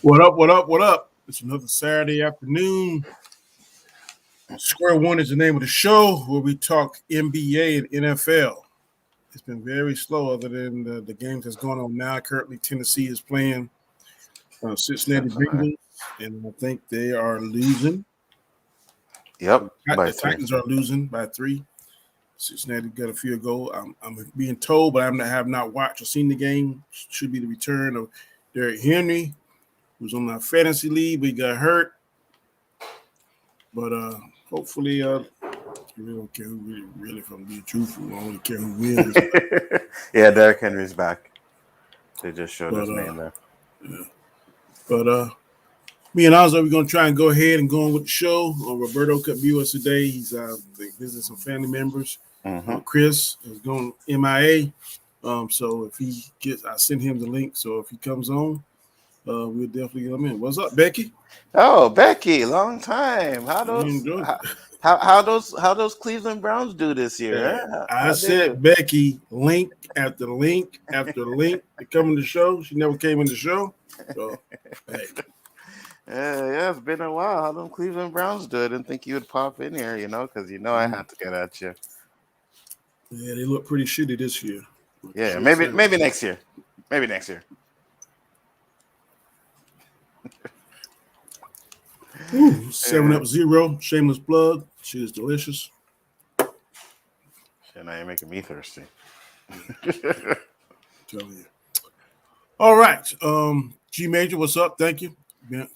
What up? What up? What up? It's another Saturday afternoon. Square One is the name of the show where we talk NBA and NFL. It's been very slow, other than the games that's going on now. Currently, Tennessee is playing Cincinnati Cincinnati. Bengals, and I think they are losing. Yep, by The three. Titans are losing by 3. Cincinnati got a field goal. I'm being told, but have not watched or seen the game. Should be the return of Derrick Henry, who's on my fantasy league, but he got hurt. But hopefully, I really don't care who really, if I'm being truthful, I only care who wins. Yeah, Derrick Henry's back. They just showed But his name there. yeah. But me and Ozzo, we're gonna try and go ahead and go on with the show. Roberto couldn't be with us today. He's visiting some family members. Mm-hmm. Chris is going MIA. So if he gets, I sent him the link. So if he comes on, we'll definitely get him in. What's up, Becky? Oh, Becky, long time. How You those enjoyed how, it. how those Cleveland Browns do this year? I How they do? sent Becky link after link after link to come in the show. She never came in the show. So, hey. Yeah, it's been a while. How them Cleveland Browns do? I didn't think you would pop in here, because I had to get at you. Yeah, they look pretty shitty this year. Yeah, maybe next year. Maybe next year. Ooh, 7-Up-Zero, shameless plug. She is delicious. Shit, now you're making me thirsty. Tell you. All right. G Major, what's up? Thank you.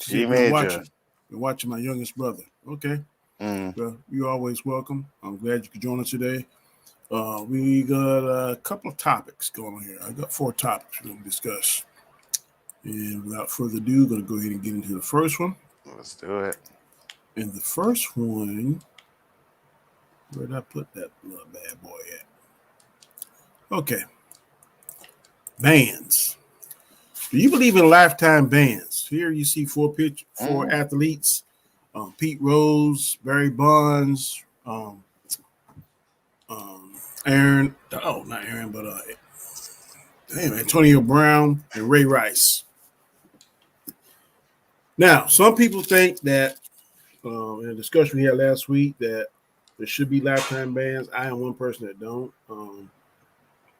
G Major. Been watching my youngest brother. Okay. Well, you're always welcome. I'm glad you could join us today. We got a couple of topics going on here. I got 4 topics we're going to discuss. And without further ado, going to go ahead and get into the first one. Let's do it. And the first one, where did I put that little bad boy at? Okay. Bans. Do you believe in lifetime bans? Here you see 4 athletes: Pete Rose, Barry Bonds, Aaron. Oh, not Aaron, but Antonio Brown and Ray Rice. Now, some people think that in a discussion we had last week that there should be lifetime bans. I am one person that don't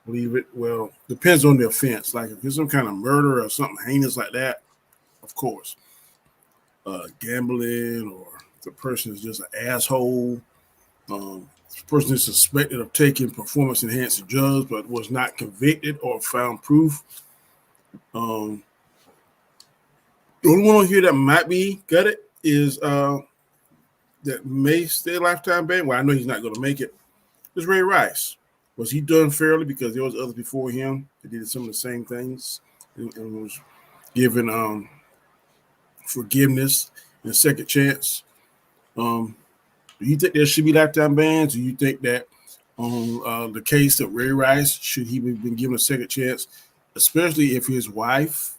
believe it. Well, depends on the offense. Like if it's some kind of murder or something heinous like that, of course. Gambling, or the person is just an asshole. The person is suspected of taking performance enhancing drugs but was not convicted or found proof. The only one on here that might be gutted is that may stay lifetime ban. Well, I know he's not going to make it. Is Ray Rice. Was he done fairly because there was others before him that did some of the same things and was given forgiveness and a second chance? Do you think there should be lifetime bans? Do you think that on the case of Ray Rice, should he have been given a second chance, especially if his wife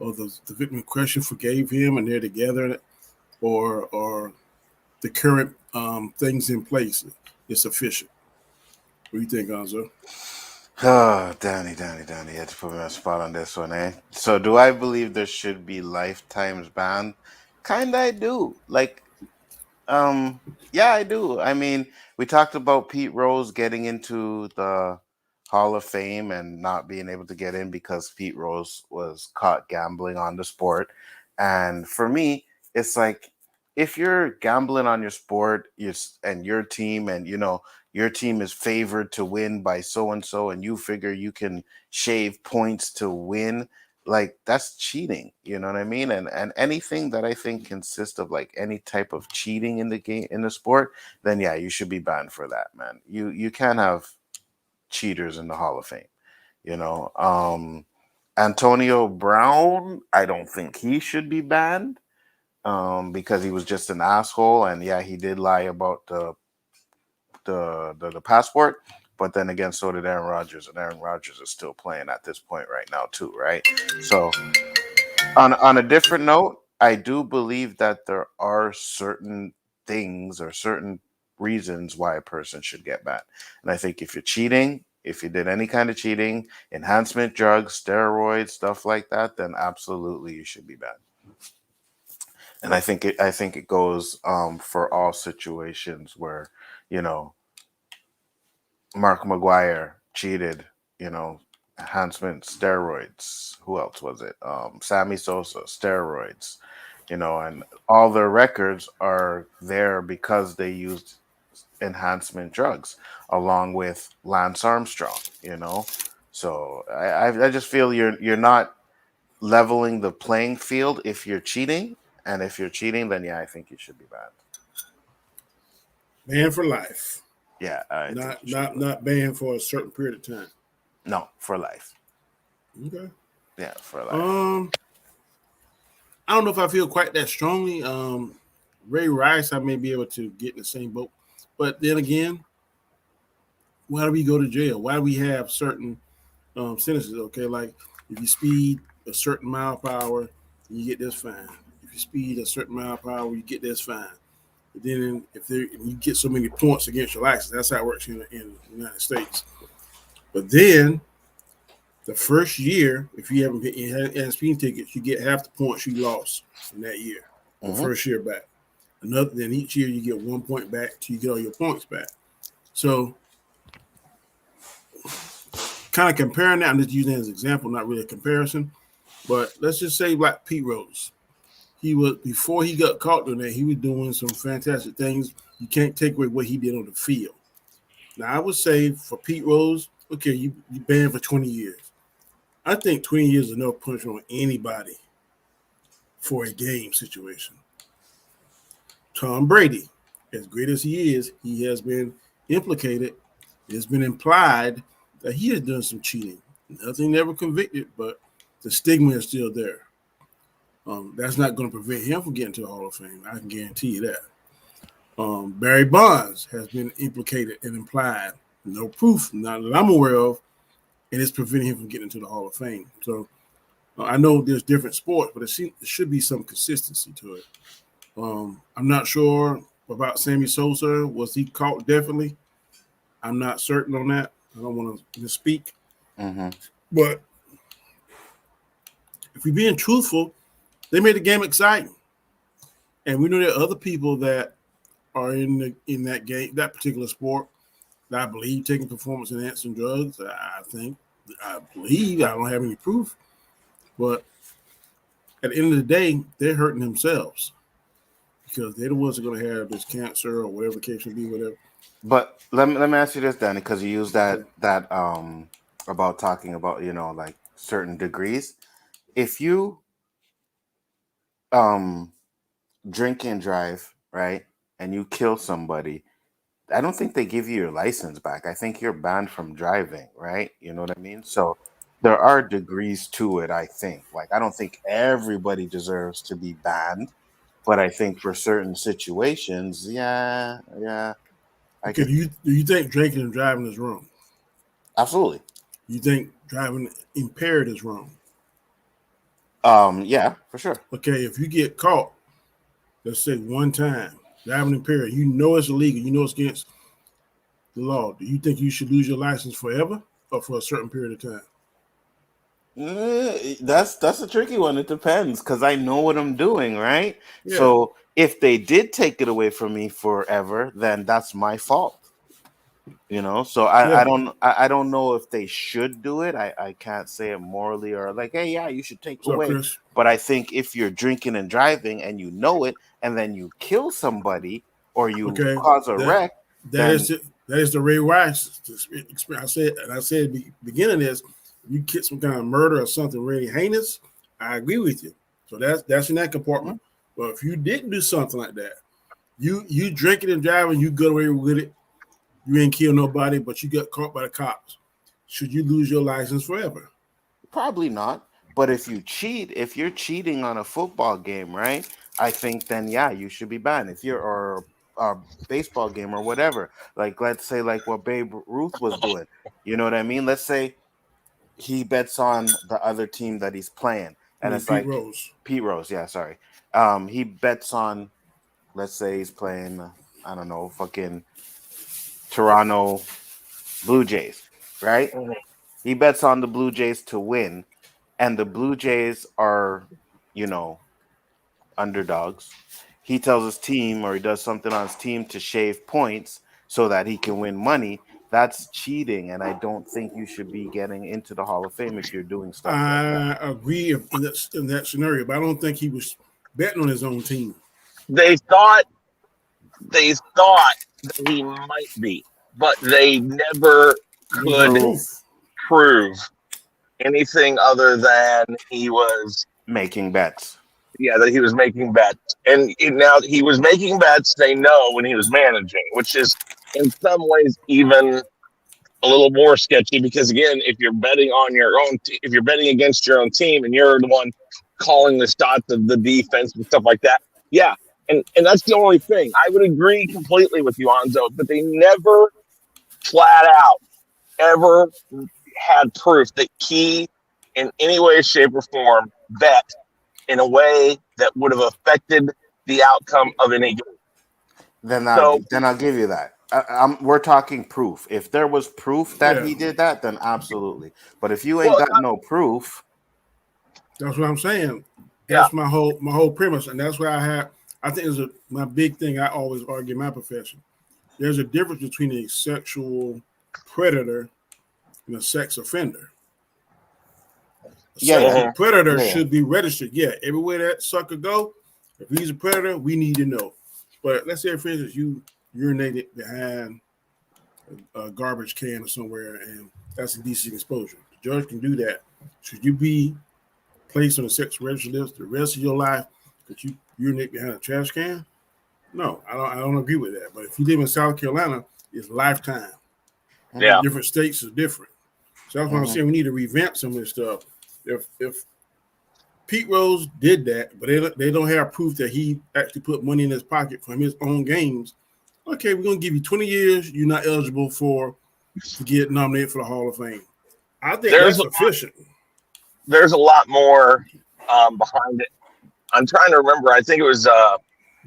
or the victim in question forgave him and they're together, or the current things in place is sufficient? What do you think, Gonzo? Oh, Danny, you had to put me on the spot on this one, eh? So do I believe there should be lifetimes ban? Kinda I do. Yeah, I do. I mean, we talked about Pete Rose getting into the Hall of Fame and not being able to get in because Pete Rose was caught gambling on the sport. And for me, it's like if you're gambling on your sport, and your team, and your team is favored to win by so and so, and you figure you can shave points to win, like that's cheating. You know what I mean? And anything that I think consists of like any type of cheating in the game, in the sport, then yeah, you should be banned for that, man. You can't have cheaters in the Hall of Fame. Antonio Brown, I don't think he should be banned, because he was just an asshole, and yeah, he did lie about the passport. But then again, so did Aaron Rodgers, and Aaron Rodgers is still playing at this point right now too, right? So on a different note, I do believe that there are certain things or certain reasons why a person should get banned. And I think if you're cheating, If you did any kind of cheating, enhancement drugs, steroids, stuff like that, then absolutely you should be banned. And I think it goes for all situations where, you know, Mark McGuire cheated, you know, enhancement steroids. Who else was it? Sammy Sosa, steroids, you know, and all their records are there because they used enhancement drugs along with Lance Armstrong, you know. So I just feel you're not leveling the playing field if you're cheating. And if you're cheating, then yeah, I think you should be banned. Banned for life, Yeah, I think not you should be not banned. not banned for a certain period of time. No, for life. Okay. Yeah, for life. Um, I don't know if I feel quite that strongly. Ray Rice, I may be able to get in the same boat, but then again, why do we go to jail? Why do we have certain sentences? Okay, like if you speed a certain mile per hour, you get this fine. If you speed a certain mile per hour, you get this fine. But then if you get so many points against your license, that's how it works in the United States. But then the first year, if you haven't had speeding tickets, you get half the points you lost in that year. The Hmm. first year back. Another then each year you get 1 point back till you get all your points back. So kind of comparing that, I'm just using that as an example, not really a comparison. But let's just say like Pete Rose. He was before he got caught doing that, he was doing some fantastic things. You can't take away what he did on the field. Now I would say for Pete Rose, okay, you banned for 20 years. I think 20 years is enough punishment on anybody for a game situation. Tom Brady, as great as he is, he has been implicated. It's been implied that he has done some cheating. Nothing never convicted, but the stigma is still there. That's not going to prevent him from getting to the Hall of Fame. I can guarantee you that. Barry Bonds has been implicated and implied. No proof, not that I'm aware of, and it's preventing him from getting into the Hall of Fame. So I know there's different sports, but there should be some consistency to it. I'm not sure about Sammy Sosa. Was he caught? Definitely. I'm not certain on that. I don't want to misspeak. Hmm. But if we're being truthful, they made the game exciting, and we know there are other people that are in that game, that particular sport, that I believe taking performance enhancing drugs. I believe I don't have any proof, but at the end of the day, they're hurting themselves because they're the ones that are going to have this cancer or whatever the case may be, whatever. But let me ask you this, Danny, because you use that Okay. about talking about, you know, like certain degrees. If you um drink and drive, right, and you kill somebody, I don't think they give you your license back. I think you're banned from driving, right? You know what I mean? So there are degrees to it, I think. Like I don't think everybody deserves to be banned, but I think for certain situations, yeah, yeah, I Okay. could Do you think drinking and driving is wrong? absolutely. You think driving impaired is wrong? Yeah, for sure. Okay. If you get caught, let's say one time driving impaired, you know it's illegal. You know it's against the law. Do you think you should lose your license forever or for a certain period of time? That's a tricky one. It depends because I know what I'm doing, right? Yeah. So if they did take it away from me forever, then that's my fault. You know, so I Yeah. don't I don't know if they should do it. I can't say it morally or like, hey, yeah, you should take it What's up, away. Chris? But I think if you're drinking and driving and you know it, and then you kill somebody or you Okay. cause a That wreck, that then is it. That is the Ray Rice experience. I said beginning is you get some kind of murder or something really heinous. I agree with you. So that's in that mhm, compartment. But if you didn't do something like that, you drinking and driving, you get away with it. You ain't kill nobody, but you got caught by the cops. Should you lose your license forever? probably not. But if you cheat, if you're cheating on a football game, right? I think then yeah, you should be banned. If you're or a baseball game or whatever, like let's say like what Babe Ruth was doing. You know what I mean? Let's say he bets on the other team that he's playing, I and mean, it's Pete like Rose. Pete Rose. Yeah, sorry. He bets on. Let's say he's playing. I don't know, fucking Toronto Blue Jays, right? Mhm. He bets on the Blue Jays to win, and the Blue Jays are, you know, underdogs. He tells his team, or he does something on his team to shave points so that he can win money. That's cheating, and I don't think you should be getting into the Hall of Fame if you're doing stuff like that. I agree in that scenario, but I don't think he was betting on his own team. They thought that he might be, but they never There was no could proof. prove anything other than he was Making bets. that he was making bets. And now he was making bets, they know, when he was managing, which is in some ways even a little more sketchy because, again, if you're betting on your own, if you're betting against your own team and you're the one calling the shots of the defense and stuff like that, yeah. And that's the only thing. I would agree completely with you, Anzo, but they never flat out ever had proof that he, in any way, shape, or form, bet in a way that would have affected the outcome of any game. Then So I'll give you that. We're talking proof. If there was proof that Yeah. he did that, then absolutely. But if you Well, ain't got no proof, That's what I'm saying. Yeah. That's my whole premise, and that's why I think is my big thing. I always argue in my profession. There's a difference between a sexual predator and a sex offender. A sexual predator should be registered. Yeah, everywhere that sucker go, if he's a predator, we need to know. But let's say, for instance, you urinated behind a garbage can or somewhere, and that's indecent exposure. The judge can do that. Should you be placed on a sex register list the rest of your life because you urinate behind a trash can? No, I don't agree with that. But if you live in South Carolina, it's lifetime. Yeah. Different states is different. So that's what I'm saying. We need to revamp some of this stuff. If Pete Rose did that, but they don't have proof that he actually put money in his pocket from his own games, okay, we're going to give you 20 years. You're not eligible to get nominated for the Hall of Fame. I think that's sufficient. There's a lot more behind it. I'm trying to remember. I think it was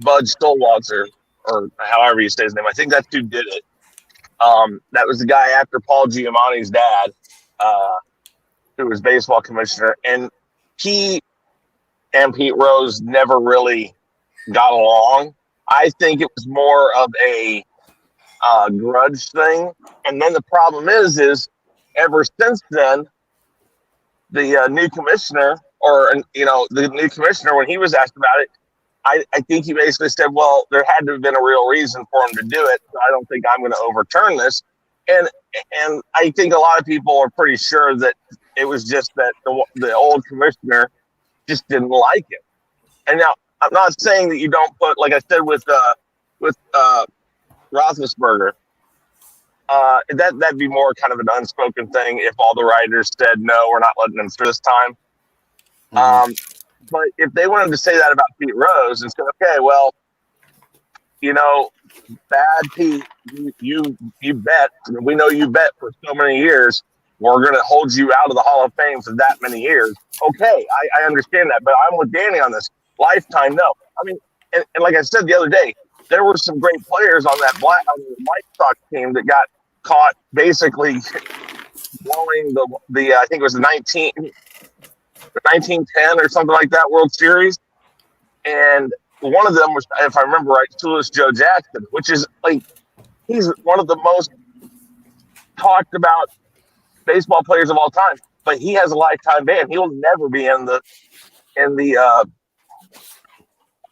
Bud Stolwalter, or however you say his name. I think that's who did it. That was the guy after Paul Giamatti's dad, who was baseball commissioner. And he and Pete Rose never really got along. I think it was more of a grudge thing. And then the problem is ever since then, the new commissioner, when he was asked about it, I think he basically said, well, there had to have been a real reason for him to do it. So I don't think I'm going to overturn this. And I think a lot of people are pretty sure that it was just that the old commissioner just didn't like it. And now I'm not saying that you don't put, like I said with Roethlisberger, that'd be more kind of an unspoken thing if all the writers said, no, we're not letting him through this time. But if they wanted to say that about Pete Rose and said, okay, well, bad Pete, you bet. We know you bet for so many years. We're going to hold you out of the Hall of Fame for that many years. Okay, I understand that, but I'm with Danny on this. Lifetime, no. I mean, and like I said the other day, there were some great players on the White Sox team that got caught basically blowing the I think it was the 1910 or something like that World Series, and one of them was, if I remember right, Tulis Joe Jackson, which is like he's one of the most talked about baseball players of all time, but he has a lifetime ban. He will never be in the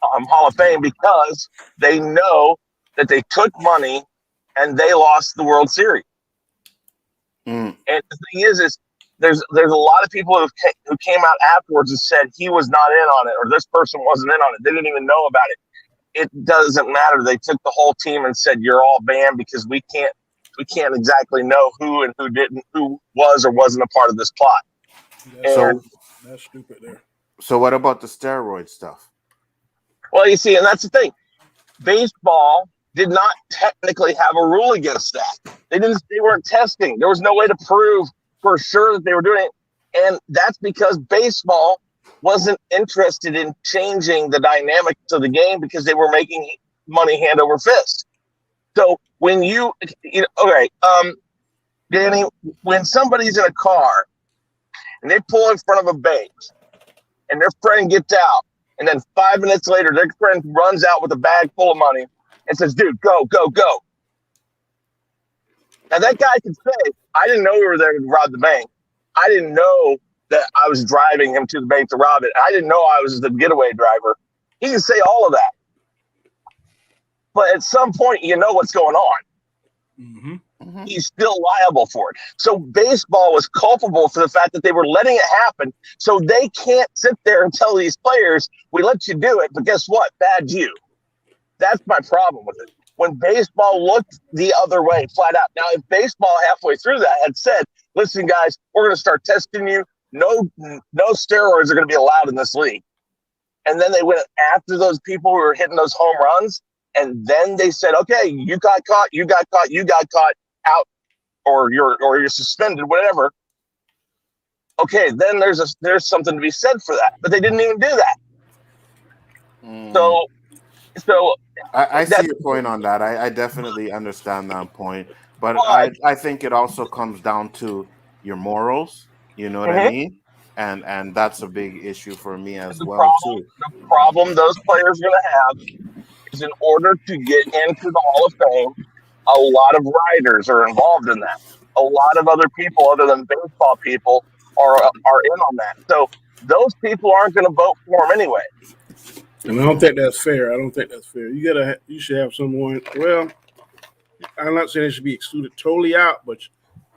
Hall of Fame because they know that they took money and they lost the World Series. And the thing is there's a lot of people who came out afterwards and said he was not in on it or this person wasn't in on it. They didn't even know about it. It doesn't matter. They took the whole team and said you're all banned because we can't exactly know who and who was or wasn't a part of this plot. That's stupid there. So what about the steroid stuff? Well, you see, and that's the thing. Baseball did not technically have a rule against that. They weren't testing. There was no way to prove for sure that they were doing it. And that's because baseball wasn't interested in changing the dynamics of the game because they were making money hand over fist. So when Danny, when somebody's in a car and they pull in front of a bank and their friend gets out, and then 5 minutes later, their friend runs out with a bag full of money and says, dude, go, go, go. Now, that guy can say, I didn't know we were there to rob the bank. I didn't know that I was driving him to the bank to rob it. I didn't know I was the getaway driver. He can say all of that. But at some point, you know what's going on. Mm-hmm. Mhm. He's still liable for it. So baseball was culpable for the fact that they were letting it happen. So they can't sit there and tell these players, we let you do it, but guess what? Bad you. That's my problem with it. When baseball looked the other way, flat out. Now, if baseball halfway through that had said, listen, guys, we're going to start testing you. No steroids are going to be allowed in this league. And then they went after those people who were hitting those home runs. And then they said, okay, you got caught, out, or you're suspended, whatever. Okay, then there's something to be said for that. But they didn't even do that. So I see your point on that. I definitely understand that point. But I think it also comes down to your morals. You know what I mean? And that's a big issue for me as well, too. The problem those players are going to have is in order to get into the Hall of Fame, a lot of writers are involved in that. A lot of other people other than baseball people are in on that. So those people aren't going to vote for him anyway. And I don't think that's fair. You should have someone. Well, I'm not saying they should be excluded totally out, but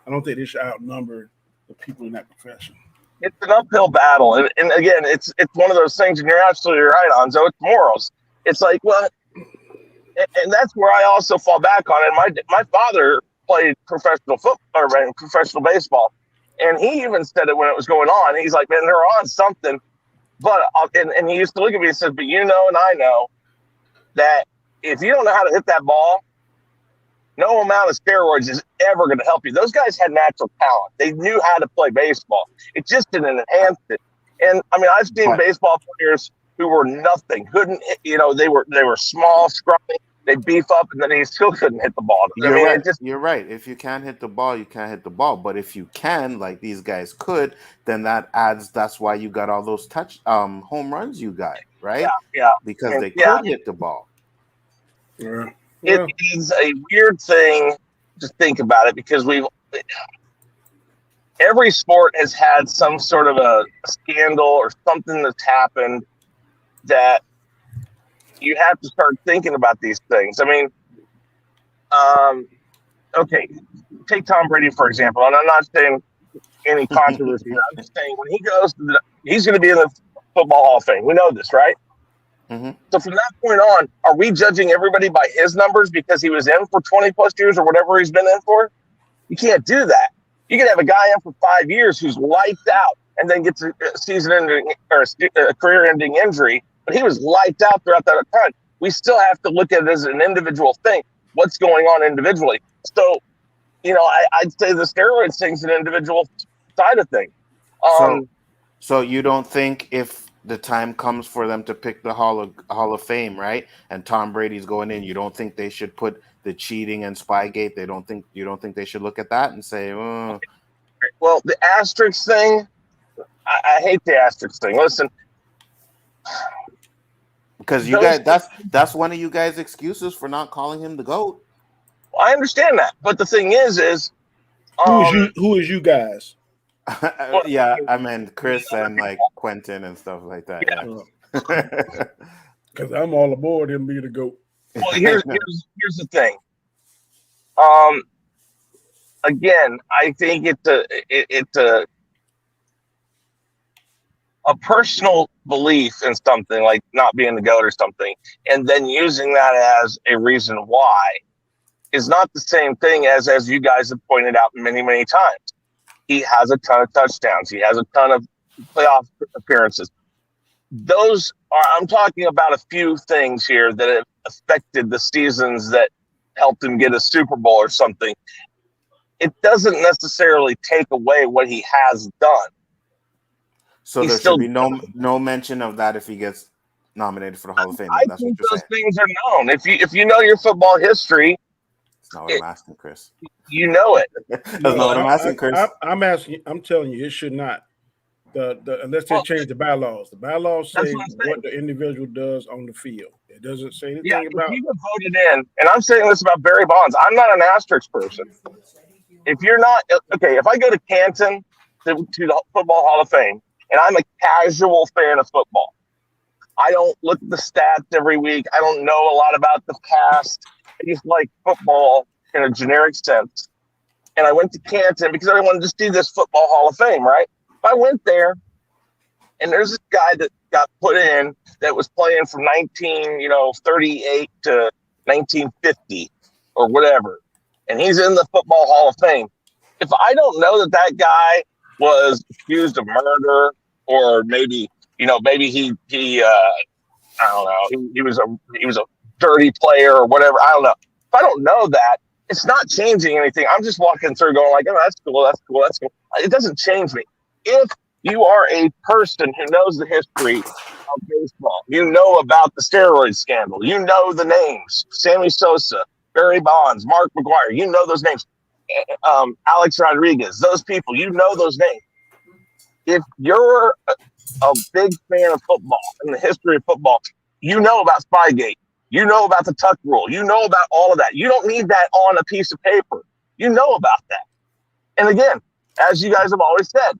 I don't think they should outnumber the people in that profession. It's an uphill battle, and again, it's one of those things, and you're absolutely right on. So it's morals. It's like, well, and that's where I also fall back on it. My father played professional football or professional baseball, and he even said it when it was going on. He's like, man, they're on something. But and he used to look at me and says, but you know, and I know that if you don't know how to hit that ball, no amount of steroids is ever going to help you. Those guys had natural talent. They knew how to play baseball. It just didn't enhance it. And I mean, I've seen baseball players who were nothing, couldn't hit, they were small, scrawny. They beef up, and then he still couldn't hit the ball. You're right. If you can't hit the ball, you can't hit the ball. But if you can, like these guys could, then that's why you got all those home runs you got, right? Yeah. Because they could hit the ball. Yeah. It is a weird thing to think about it because every sport has had some sort of a scandal or something that's happened that you have to start thinking about these things. I mean, okay, take Tom Brady, for example, and I'm not saying any controversy. I'm just saying when he goes he's going to be in the Football Hall of Fame. We know this, right? Mm-hmm. So from that point on, are we judging everybody by his numbers because he was in for 20 plus years or whatever he's been in for? You can't do that. You can have a guy in for 5 years who's lights out and then gets a season-ending or a career-ending injury, but he was lights out throughout that time. We still have to look at it as an individual thing. What's going on individually? So, I'd say the steroids thing's an individual side of things. So you don't think if the time comes for them to pick the Hall of Fame, right? And Tom Brady's going in, you don't think they should put the cheating and Spygate? You don't think they should look at that and say, oh. Well, the asterisk thing, I hate the asterisk thing. Listen, because you guys, that's one of you guys' excuses for not calling him the GOAT. Well, I understand that, but the thing is who is you guys? Yeah, I mean Chris and like Quentin and stuff like that. Yeah, because I'm all aboard him being the GOAT. Well, here's the thing. Again, I think it's a personal belief in something like not being the GOAT or something, and then using that as a reason why is not the same thing as you guys have pointed out many, many times. He has a ton of touchdowns. He has a ton of playoff appearances. I'm talking about a few things here that have affected the seasons that helped him get a Super Bowl or something. It doesn't necessarily take away what he has done. So there should be no mention of that if he gets nominated for the Hall of Fame. I think those things are known. If you know your football history, That's not what I'm asking, Chris. You know it. That's not what I'm asking, Chris. I'm asking. I'm telling you, it should not. Unless they change the bylaws. The bylaws That's say what I'm saying. what the individual does on the field. It doesn't say anything Yeah, if about. you get voted in, and I'm saying this about Barry Bonds, I'm not an asterisk person. If you're not okay, if I go to Canton to the Football Hall of Fame, and I'm a casual fan of football, I don't look at the stats every week. I don't know a lot about the past. I just like football in a generic sense. And I went to Canton because I wanted to see this Football Hall of Fame, right? If I went there, and there's this guy that got put in that was playing from 1938 to 1950 or whatever, and he's in the Football Hall of Fame. If I don't know that guy was accused of murder, or maybe he I don't know, he was a dirty player or whatever, I don't know. If I don't know that, it's not changing anything. I'm just walking through going like, oh, that's cool. It doesn't change me. If you are a person who knows the history of baseball, you know about the steroid scandal, you know the names, Sammy Sosa, Barry Bonds, Mark McGwire, you know those names, Alex Rodriguez, those people, you know those names. If you're a big fan of football and the history of football, you know about Spygate. You know about the Tuck Rule. You know about all of that. You don't need that on a piece of paper. You know about that. And again, as you guys have always said,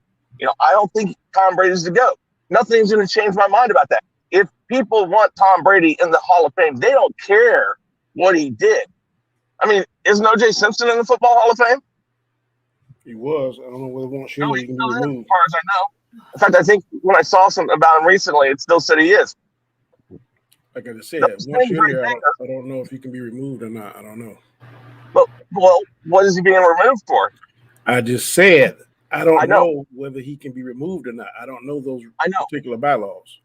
I don't think Tom Brady's the GOAT. Nothing's going to change my mind about that. If people want Tom Brady in the Hall of Fame, they don't care what he did. I mean, isn't O.J. Simpson in the Football Hall of Fame? He was. I don't know whether he No, can be removed. as far as I know. In fact, I think when I saw something about him recently, it still said he is. Like I just said, once you're there, I don't know if he can be removed or not. I don't know. But what is he being removed for? I just said I don't know whether he can be removed or not. I don't know those particular bylaws.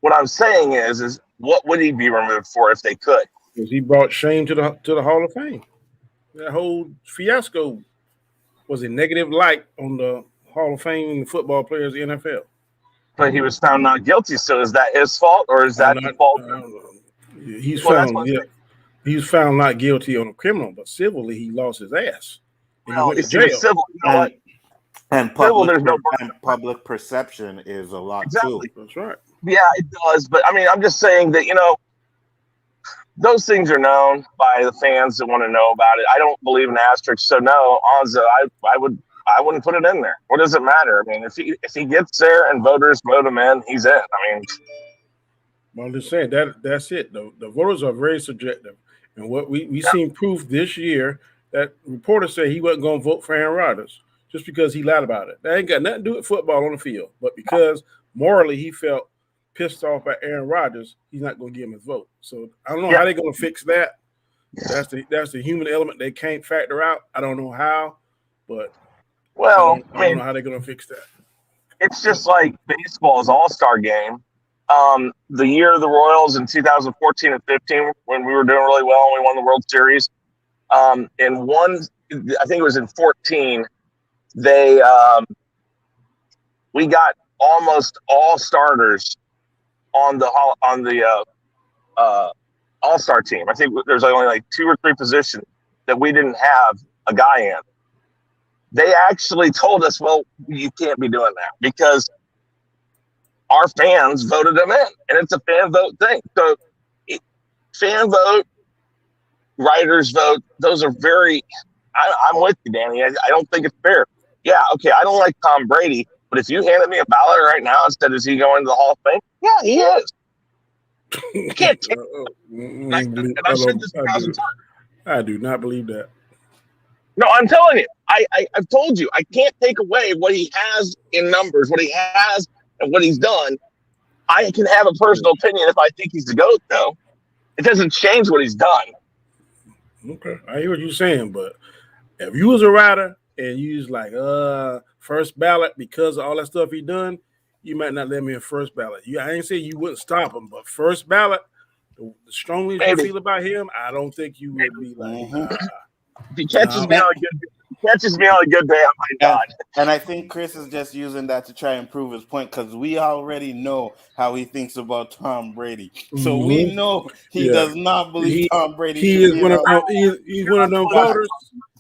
What I'm saying is what would he be removed for if they could? Because he brought shame to the Hall of Fame. That whole fiasco was a negative light on the Hall of Fame and the football players in the NFL. But he was found not guilty. So is that his fault, or is that the fault? He's found not guilty on a criminal, but civilly he lost his ass. Well, if he was civil, and public perception is a lot too. That's right. Yeah, it does. But I mean, I'm just saying that those things are known by the fans that want to know about it. I don't believe in asterisks, so no, Onzo, I wouldn't put it in there. What does it matter? I mean, if he gets there and voters vote him in, he's in. I mean, well, I'm just saying that's it. The voters are very subjective, and what we seen proof this year that reporters say he wasn't going to vote for Aaron Rodgers just because he lied about it. That ain't got nothing to do with football on the field, but because morally he felt pissed off by Aaron Rodgers, he's not going to give him his vote. So I don't know how they're going to fix that. That's the human element they can't factor out. I don't know how, but I don't know how they're going to fix that. It's just like baseball's all-star game. The year of the Royals in 2014 and 15, when we were doing really well and we won the World Series, I think it was in 14, we got almost all starters on the all-star team. I think there's only like 2 or 3 positions that we didn't have a guy in. They actually told us, well, you can't be doing that because our fans voted them in, and it's a fan vote thing. So fan vote, writers vote, those are very I'm with you, Danny. I don't think it's fair. Yeah, okay, I don't like Tom Brady, but if you handed me a ballot right now and said, is he going to the Hall of Fame? Yeah, he is. I can't take I do not believe that. No, I'm telling you. I've told you. I can't take away what he has in numbers, what he has and what he's done. I can have a personal opinion if I think he's the GOAT, though. It doesn't change what he's done. Okay, I hear what you're saying, but if you was a writer and you was like, first ballot because of all that stuff he done, you might not let me in first ballot. I ain't saying you wouldn't stop him, but first ballot, the strongly you feel about him, I don't think you would be like. If he catches me on a good day, catches me on a good day, oh my God. And I think Chris is just using that to try and prove his point because we already know how he thinks about Tom Brady. So we know he does not believe Tom Brady He should is be one of in he's one of them voters.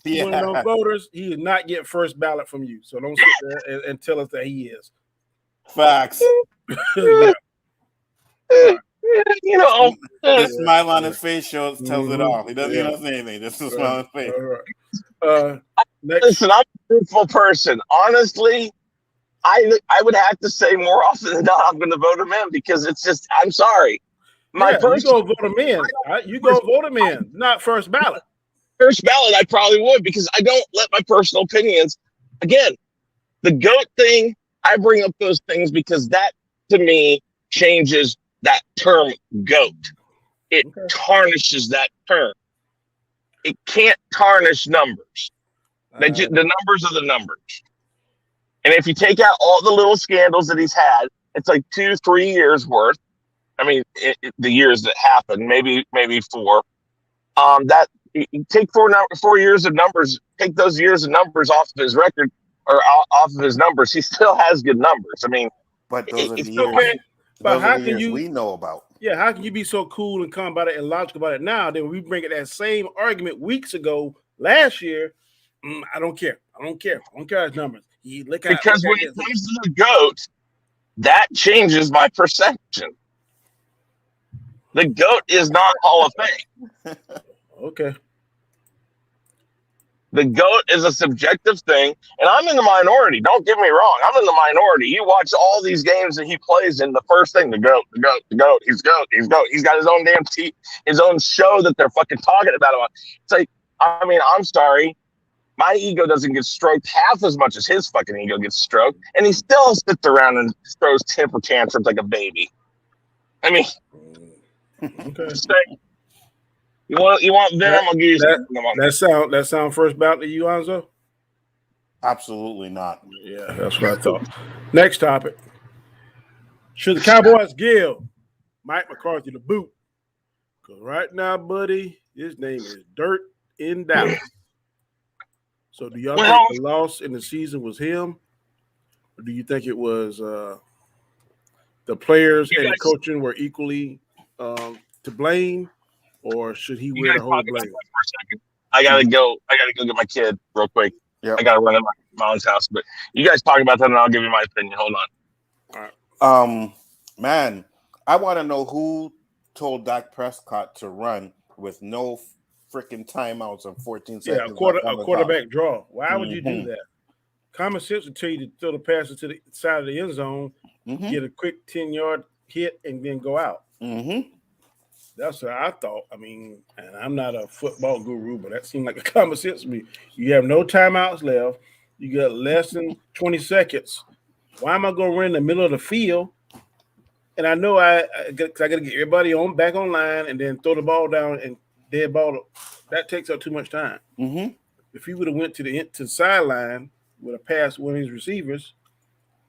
He's one of Yeah. them voters. He is not get first ballot from you. So don't sit there and tell us that he is. Facts. Yeah. You know, The smile on his face tells it all. He doesn't even say anything. Just a smile on his face. All right. Next. listen, I'm a truthful person. Honestly, I would have to say more often than not, I'm going to vote him in because it's just, I'm sorry. My You first go vote him in. You go vote him in, not first ballot. First ballot, I probably would because I don't let my personal opinions. Again, the GOAT thing, I bring up those things because that, to me, changes that term GOAT. It tarnishes that term. It can't tarnish numbers. The numbers are the numbers. And if you take out all the little scandals that he's had, it's like 2-3 years worth. I mean, the years that happened, maybe 4. That you take 4 years of numbers, take those years of numbers off of his record or off of his numbers, he still has good numbers. I mean, but those are the years. Okay. But how can you? We know about? Yeah, how can you be so cool and calm about it and logical about it now? Then we bring it that same argument weeks ago, last year. I don't care. I don't care his numbers. Because when it comes to the GOAT, that changes my perception. The GOAT is not Hall of Fame. Okay. The GOAT is a subjective thing, and I'm in the minority. Don't get me wrong. I'm in the minority. You watch all these games that he plays in, the first thing, the GOAT. He's GOAT. He's got his own damn his own show that they're fucking talking about him. It's like, I mean, I'm sorry. My ego doesn't get stroked half as much as his fucking ego gets stroked, and he still sits around and throws temper tantrums like a baby. I mean, okay. You want venom? I'll give you that sound first ballot to you, Anzo? Absolutely not. Yeah, that's what I thought. Next topic. Should the Cowboys give Mike McCarthy the boot? Because right now, buddy, his name is Dirt in Dallas. So do y'all think the loss in the season was him? Or do you think it was the players and the coaching were equally to blame? Or should he wear the whole blame? I gotta go get my kid real quick. Yep. I gotta run to my mom's house. But you guys talk about that and I'll give you my opinion. Hold on. All right. Man, I want to know who told Dak Prescott to run with no freaking timeouts and 14 seconds. Yeah, a quarterback draw. Why would you do that? Common sense would tell you to throw the passes to the side of the end zone, get a quick 10-yard hit, and then go out. That's what I thought. I mean, and I'm not a football guru, but that seemed like a common sense to me. You have no timeouts left. You got less than 20 seconds. Why am I going to run in the middle of the field? And I know I got to get everybody back online and then throw the ball down and dead ball. That takes up too much time. If he would have went to the sideline with a pass one of his receivers,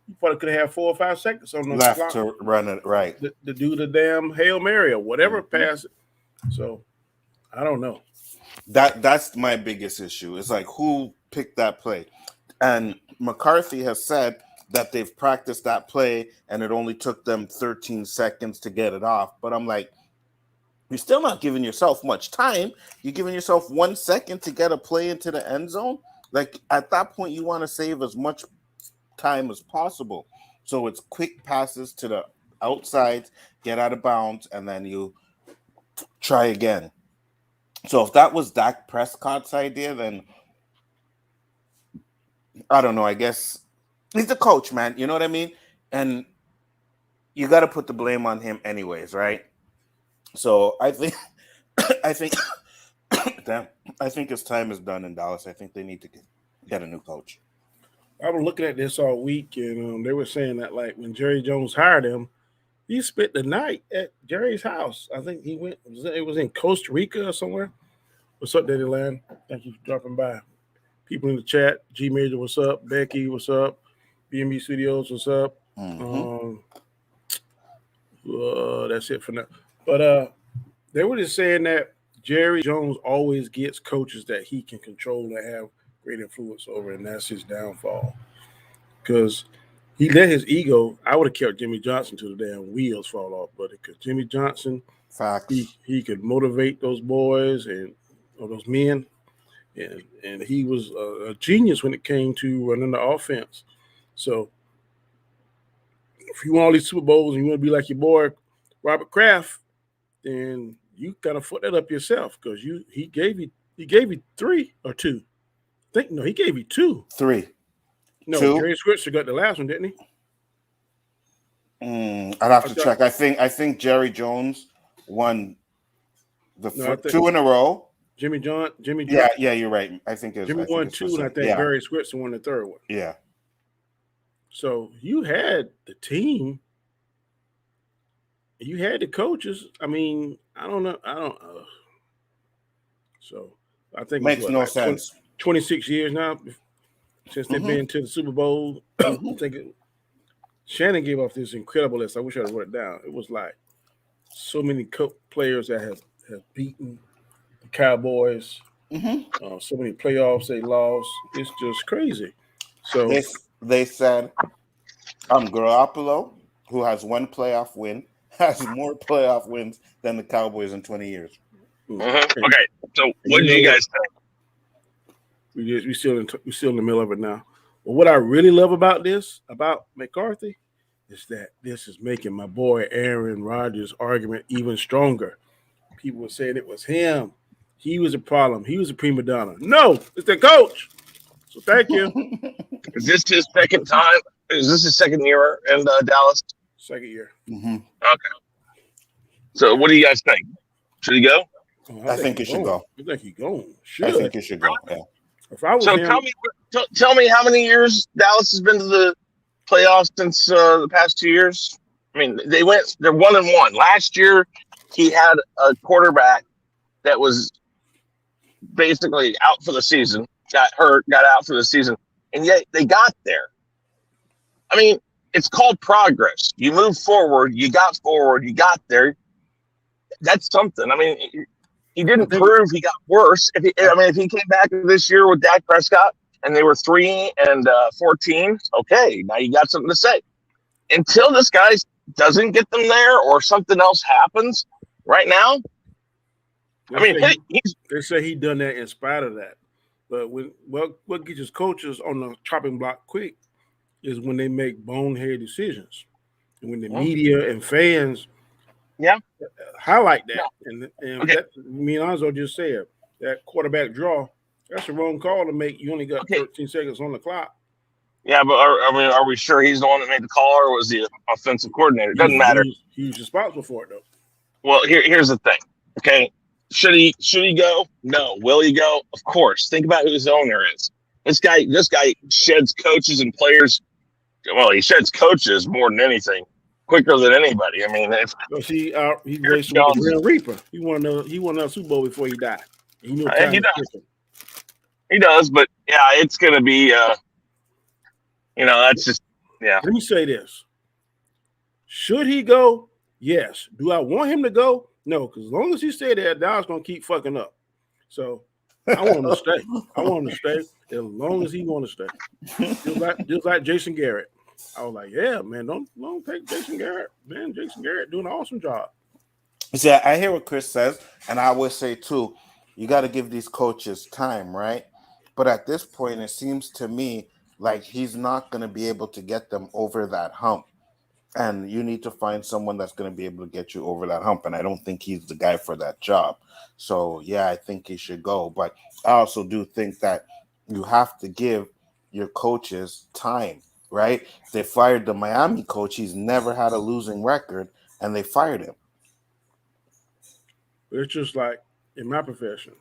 you probably could have had 4 or 5 seconds on the left clock to run it right. To do the damn Hail Mary or whatever pass. So I don't know. That's my biggest issue. It's like who picked that play, and McCarthy has said that they've practiced that play and it only took them 13 seconds to get it off. But I'm like, you're still not giving yourself much time. You're giving yourself 1 second to get a play into the end zone. Like at that point, you want to save as much time as possible. So it's quick passes to the outside, get out of bounds, and then you try again. So if that was Dak Prescott's idea, then I don't know. I guess he's the coach, man. You know what I mean? And you got to put the blame on him anyways, right? So I think I think his time is done in Dallas. I think they need to get a new coach. I was looking at this all week, and they were saying that like when Jerry Jones hired him, he spent the night at Jerry's house. I think he went. It was in Costa Rica or somewhere. What's up, Daddy Land? Thank you for dropping by. People in the chat. G Major, what's up? Becky, what's up? BMB Studios, what's up? That's it for now. But they were just saying that Jerry Jones always gets coaches that he can control and have great influence over, and that's his downfall. Because he let his ego. I would have kept Jimmy Johnson till the damn wheels fall off, but because Jimmy Johnson, Facts. he could motivate those boys or those men, and he was a genius when it came to running the offense. So if you want all these Super Bowls and you want to be like your boy Robert Kraft, then you gotta foot that up yourself because he gave you 3 or 2. He gave you 2. 3. No, 2. Jerry Switzer got the last one, didn't he? I'd have to check. I think Jerry Jones won the 2 in a row. Jimmy John. Yeah, you're right. I think Jimmy won 2, and I think Barry Switzer won the 3rd one. Yeah. So you had the team, you had the coaches. I mean, I don't know. So I think makes no sense. 26 years now since they've been to the Super Bowl. I think Shannon gave off this incredible list. I wish I had wrote it down. It was like so many players that have beaten the Cowboys. So many playoffs they lost. It's just crazy. So they said Garoppolo, who has 1 playoff win, has more playoff wins than the Cowboys in 20 years. Okay, so what did you guys think? We're still in the middle of it now. But what I really love about McCarthy is that this is making my boy Aaron Rodgers' argument even stronger. People were saying it was him. He was a problem. He was a prima donna. No, it's the coach. So thank you. Is this his second time? Is this his second year in Dallas? Second year. Okay. So what do you guys think? Should he go? I think he should go. I think he's going. I think he should go. Yeah. If I was so him, tell me how many years Dallas has been to the playoffs since the past 2 years. I mean, they're 1-1. Last year, he had a quarterback that was basically out for the season, got hurt, got out for the season, and yet they got there. I mean, it's called progress. You move forward, you got there. That's something. I mean, he didn't prove he got worse. If he came back this year with Dak Prescott and they were 3-14, okay, now you got something to say. Until this guy doesn't get them there or something else happens right now, they say he done that in spite of that. But what gets his coaches on the chopping block quick is when they make bonehead decisions. And when the media and fans highlight that. And that, me and Alonzo just said, that quarterback draw, that's the wrong call to make. You only got 13 seconds on the clock. Yeah, but are we sure he's the one that made the call, or was the offensive coordinator? It doesn't matter. He's responsible for it, though. Well, here's the thing. Okay, should he go? No. Will he go? Of course. Think about who his owner is. This guy sheds coaches and players. Well, he sheds coaches more than anything, quicker than anybody. I mean, he raced with the Grim Reaper. He won a Super Bowl before he died. He knew he does, but yeah, it's gonna be. That's just Let me say this: should he go? Yes. Do I want him to go? No, because as long as he stay there, Dallas gonna keep fucking up. So I want him to stay. I want him to stay as long as he want to stay. Just like Jason Garrett. I was like, yeah, man, don't take Jason Garrett. Man, Jason Garrett doing an awesome job. See, I hear what Chris says, and I would say too, you got to give these coaches time, right? But at this point, it seems to me like he's not going to be able to get them over that hump. And you need to find someone that's going to be able to get you over that hump. And I don't think he's the guy for that job. So, yeah, I think he should go. But I also do think that you have to give your coaches time, right? They fired the Miami coach. He's never had a losing record, and they fired him. It's just like in my profession.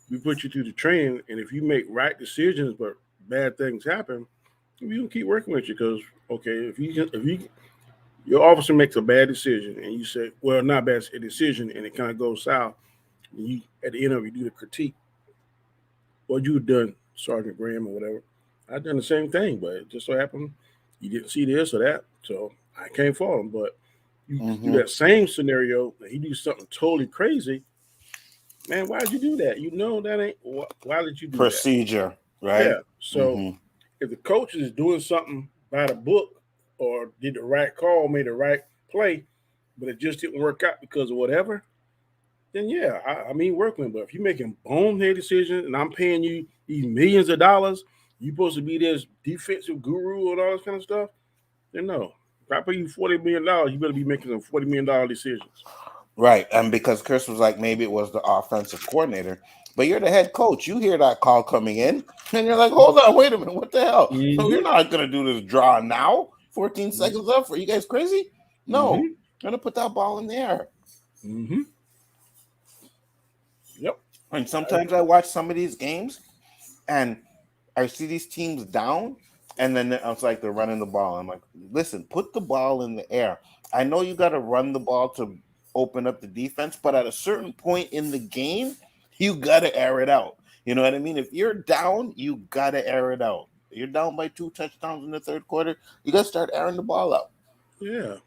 We put you through the training, and if you make right decisions but bad things happen, we don't keep working with you because, okay, if your officer makes a bad decision and you say, well, not bad, a decision, and it kind of goes south, and you at the end of it, you do the critique. What you done, Sergeant Graham or whatever, I've done the same thing, but it just so happened you didn't see this or that, so I can't fault him. But you do that same scenario, and he do something totally crazy, man, why'd you do that? You know that ain't, why did you do procedure. right? Yeah. So if the coach is doing something by the book or did the right call, made the right play, but it just didn't work out because of whatever, then yeah, I mean work with him. But if you're making bonehead decisions and I'm paying you these millions of dollars, you're supposed to be this defensive guru and all this kind of stuff, then no. If I pay you $40 million, you better be making some $40 million decisions. Right. And because Chris was like, maybe it was the offensive coordinator, but you're the head coach. You hear that call coming in, and you're like, hold on, wait a minute, what the hell? So you're not going to do this draw now? 14 seconds left? Are you guys crazy? No. You're going to put that ball in the air. Yep. And sometimes I watch some of these games, and I see these teams down, and then I was like, they're running the ball. I'm like, listen, put the ball in the air. I know you got to run the ball to open up the defense, but at a certain point in the game, you got to air it out. You know what I mean? If you're down, you got to air it out. You're down by 2 touchdowns in the third quarter, you got to start airing the ball out. Yeah.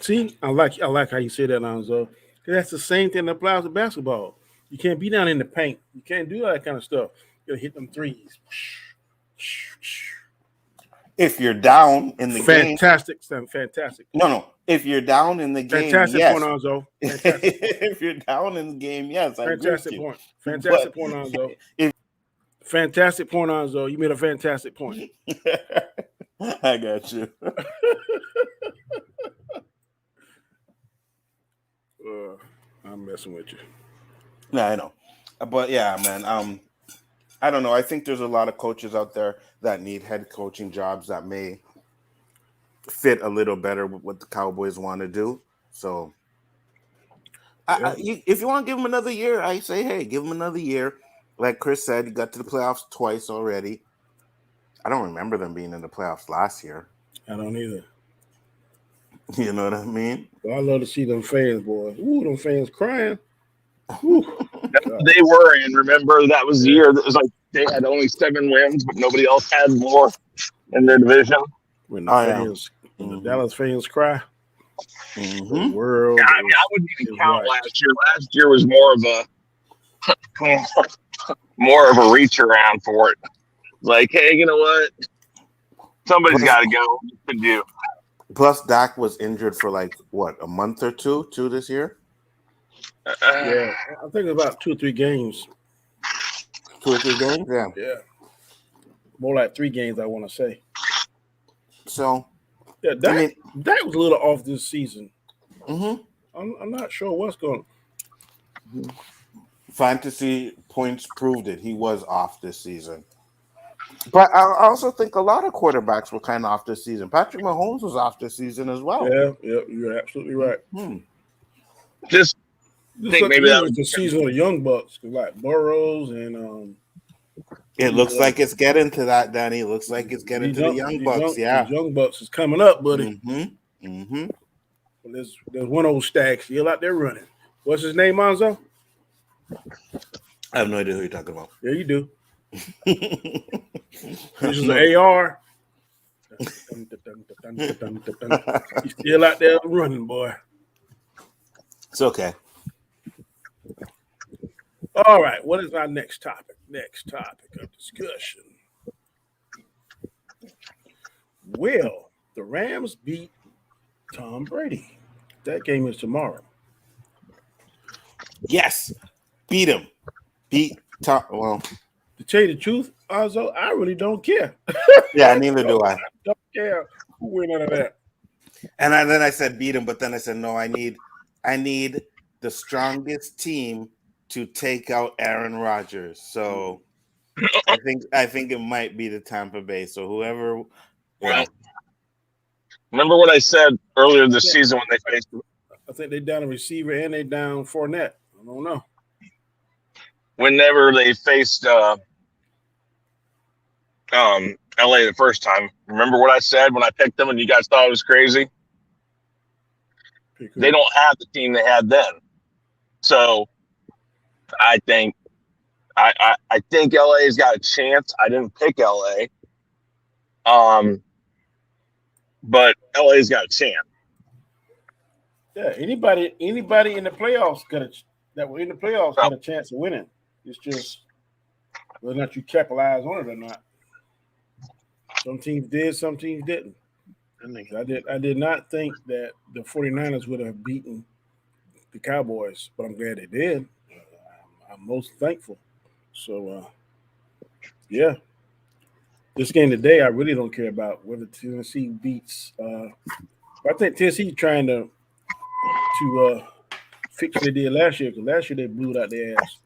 See, I like how you say that, Lonzo. That's the same thing that applies to basketball. You can't be down in the paint. You can't do that kind of stuff. You gotta hit them threes. If you're down in the game, fantastic. No. If you're down in the game, fantastic yes. point, Lonzo. If you're down in the game, yes. Fantastic point. Fantastic point, Lonzo. Fantastic point, Lonzo. You made a fantastic point. I got you. I'm messing with you. No, I know. But yeah, man. I don't know. I think there's a lot of coaches out there that need head coaching jobs that may fit a little better with what the Cowboys want to do. So, if you want to give them another year, I say, hey, give them another year. Like Chris said, you got to the playoffs twice already. I don't remember them being in the playoffs last year. I don't either. You know what I mean? Well, I love to see them fans, boy. Ooh, them fans crying. They were, and remember that was the year that was like they had only 7 wins, but nobody else had more in their division. When the the Dallas fans cry, the world. Yeah, I mean, I wouldn't even count last year. Last year was more of a reach around for it. Like, hey, you know what? Somebody's got to go. To do. Plus, Dak was injured for like what, a month or two this year. Yeah, I think about 2 or 3 games. 2 or 3 games, yeah. More like 3 games, I want to say. So, yeah, that was a little off this season. I'm not sure what's going on. Fantasy points proved it. He was off this season. But I also think a lot of quarterbacks were kind of off this season. Patrick Mahomes was off this season as well. Yeah, you're absolutely right. Just think maybe that was the season of the young bucks, like Burrows and. It looks like it's getting to that, Danny. It looks like it's getting to the young bucks. The young bucks is coming up, buddy. There's one old stag still out there running. What's his name, Monzo? I have no idea who you're talking about. Yeah, you do. This is an AR. He's still out there running, boy. It's okay. All right, what is our next topic? Next topic of discussion. Will the Rams beat Tom Brady? That game is tomorrow. Yes. Beat him. Beat Tom. Well, to tell you the truth, Ozzo, I really don't care. Yeah, neither do I. Don't care who win out of that. And then I said beat him, but then I said no. I need the strongest team to take out Aaron Rodgers. So I think it might be the Tampa Bay. So whoever. Yeah. Remember what I said earlier this season when they faced. I think they down a receiver and they down Fournette. I don't know. Whenever they faced LA the first time, remember what I said when I picked them and you guys thought it was crazy? They don't have the team they had then. So I think I think LA's got a chance. I didn't pick LA. But LA's got a chance. Yeah, anybody in the playoffs got a chance of winning. It's just whether or not you capitalize on it or not. Some teams did, some teams didn't. I did not think that the 49ers would have beaten the Cowboys, but I'm glad they did. I'm most thankful. So, yeah, this game today, I really don't care about whether Tennessee beats. I think Tennessee trying to fix what they did last year because last year they blew it out their ass.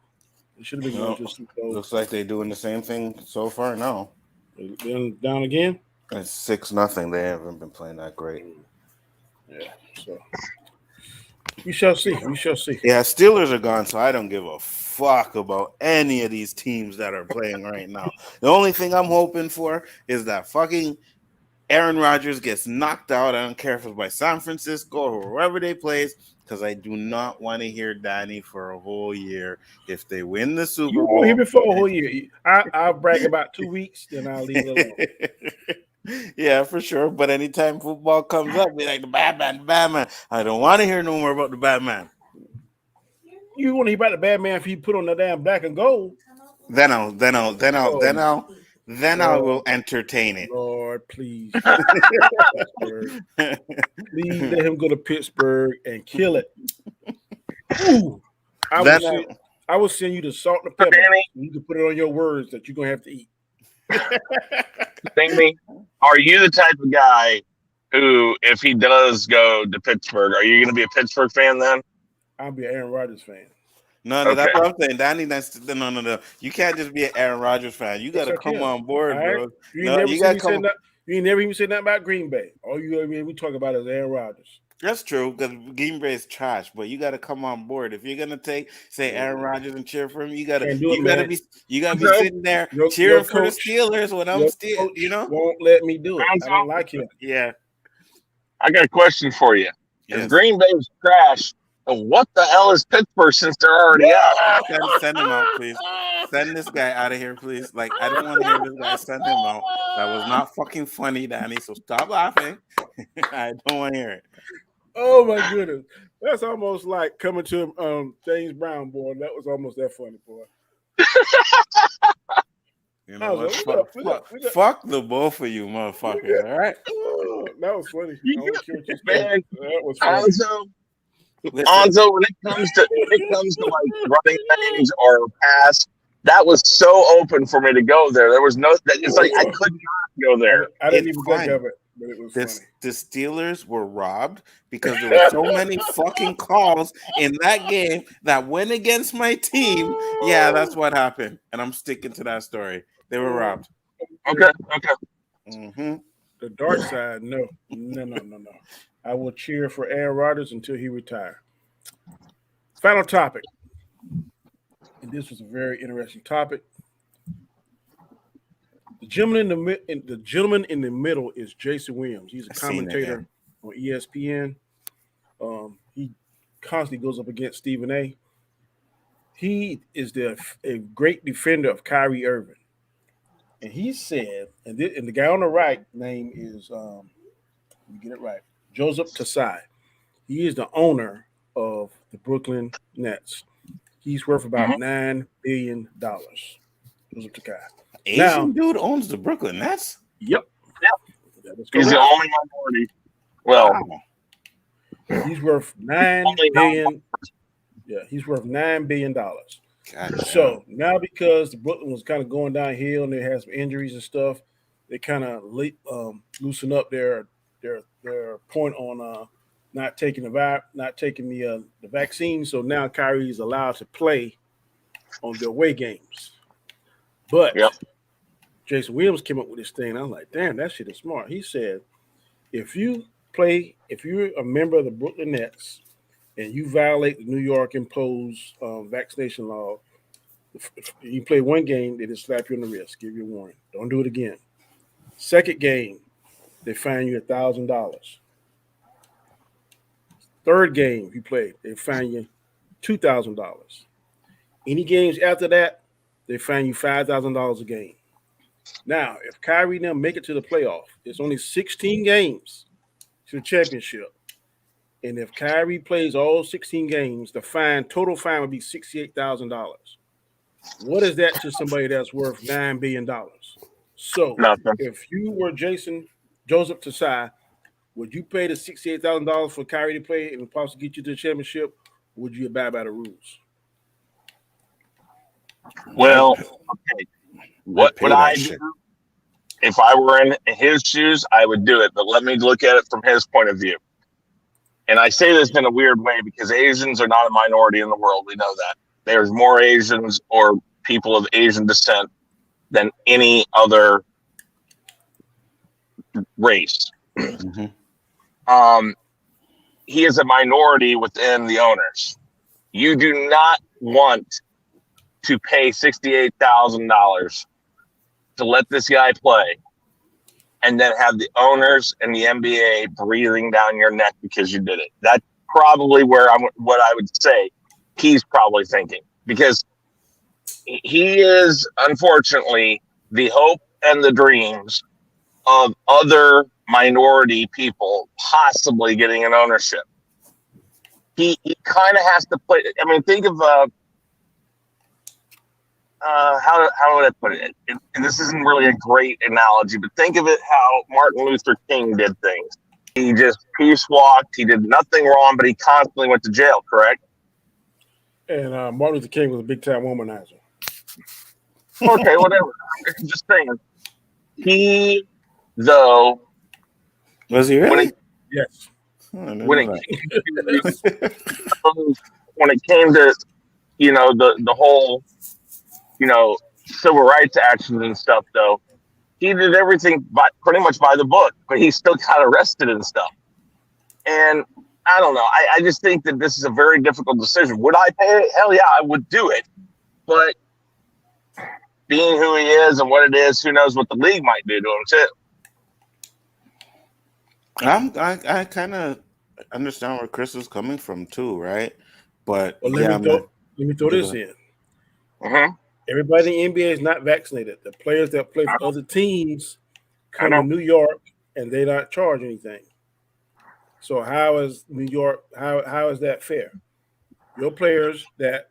It should have been going to a Super Bowl. Looks like they're doing the same thing so far now. They're down again. It's 6-0. They haven't been playing that great. Yeah, so we shall see. We shall see. Yeah, Steelers are gone, so I don't give a fuck about any of these teams that are playing right now. The only thing I'm hoping for is that fucking Aaron Rodgers gets knocked out. I don't care if it's by San Francisco or wherever they play, because I do not want to hear Danny for a whole year. If they win the Super Bowl, you won't hear me for a whole year. I'll brag about 2 weeks, then I'll leave it alone. Yeah, for sure. But anytime football comes up, be like the Batman. I don't want to hear no more about the Batman. You want to hear about the Batman if he put on the damn black and gold? Then I will entertain it. Lord, please. Please let him go to Pittsburgh and kill it. Ooh, I will send you the salt and the pepper. You can put it on your words that you're going to have to eat. Danny, are you the type of guy who, if he does go to Pittsburgh, are you going to be a Pittsburgh fan then? I'll be an Aaron Rodgers fan. No, that's what I'm saying. Danny, no. You can't just be an Aaron Rodgers fan. You got to come on board, bro. You ain't never even said nothing about Green Bay. All we talk about is Aaron Rodgers. That's true, because Green Bay is trash, but you got to come on board. If you're gonna say Aaron Rodgers and cheer for him, you gotta be sitting there cheering for the Steelers when I'm still, won't let me do it. I don't like him. Yeah. I got a question for you. Yes. If Green Bay is trash, what the hell is Pittsburgh since they're already out? Send him out, please. Send this guy out of here, please. Like, I don't want to hear this guy. Send him out. That was not fucking funny, Danny. So stop laughing. I don't want to hear it. Oh my goodness, that's almost like coming to James Brown, boy. That was almost that funny, boy. You know what? Fuck the both of you, motherfuckers. All right. That was funny. Man, that was funny. Alonzo, when it comes to like running things or pass, that was so open for me to go there. There was no. It's like I could not go there. I didn't even think of it. But it was funny. The Steelers were robbed because there were so many fucking calls in that game that went against my team. Yeah, that's what happened. And I'm sticking to that story. They were robbed. Okay. Mm-hmm. The dark side, no. I will cheer for Aaron Rodgers until he retires. Final topic. And this was a very interesting topic. The gentleman in the middle is Jason Williams. He's a commentator on ESPN. He constantly goes up against Stephen A. He is a great defender of Kyrie Irving. And he said, and the guy on the right name is, let me get it right, Joseph Tsai. He is the owner of the Brooklyn Nets. He's worth about $9 billion. Joseph Tsai. Asian dude owns the Brooklyn Nets? Yep. He's the only minority. Well, he's worth $9 billion. Yeah, he's worth $9 billion. So now, because the Brooklyn was kind of going downhill and they had some injuries and stuff, they kind of loosen up their point on not taking the vaccine. So now Kyrie is allowed to play on their away games. But Jason Williams came up with this thing. I was like, damn, that shit is smart. He said, if you're a member of the Brooklyn Nets and you violate the New York imposed vaccination law, if you play one game, they just slap you on the wrist, give you a warning. Don't do it again. Second game, they fine you $1,000. Third game you play, they fine you $2,000. Any games after that, they fine you $5,000 a game. Now, if Kyrie now make it to the playoff, it's only 16 games to the championship. And if Kyrie plays all 16 games, the total fine would be $68,000. What is that to somebody that's worth $9 billion? So Nothing. if you were Joseph Tsai, would you pay the $68,000 for Kyrie to play and possibly get you to the championship? Or would you abide by the rules? Well, okay. What pay would that I shit. do? If I were in his shoes, I would do it. But let me look at it from his point of view. And I say this in a weird way because Asians are not a minority in the world. We know that. There's more Asians or people of Asian descent than any other race. Mm-hmm. He is a minority within the owners. You do not want to pay $68,000 to let this guy play and then have the owners and the NBA breathing down your neck because you did it. That's probably what I would say he's probably thinking, because he is unfortunately the hope and the dreams of other minority people possibly getting an ownership. He kind of has to play. I mean, think of how would I put it? And this isn't really a great analogy, but think of it how Martin Luther King did things. He just peace walked. He did nothing wrong, but he constantly went to jail, correct? And Martin Luther King was a big time womanizer. Okay, whatever. I'm just saying. He, though, Was he really? Yes. When it came to, the whole, civil rights actions and stuff, though, he did everything pretty much by the book, but he still got arrested and stuff. And I don't know. I just think that this is a very difficult decision. Would I pay it? Hell yeah, I would do it. But being who he is and what it is, who knows what the league might do to him too. I kind of understand where Chris is coming from too, right? But let me throw this in. Mm-hmm. Everybody in the NBA is not vaccinated. The players that play for other teams come to New York and they not charge anything. So how is New York? How is that fair? Your players that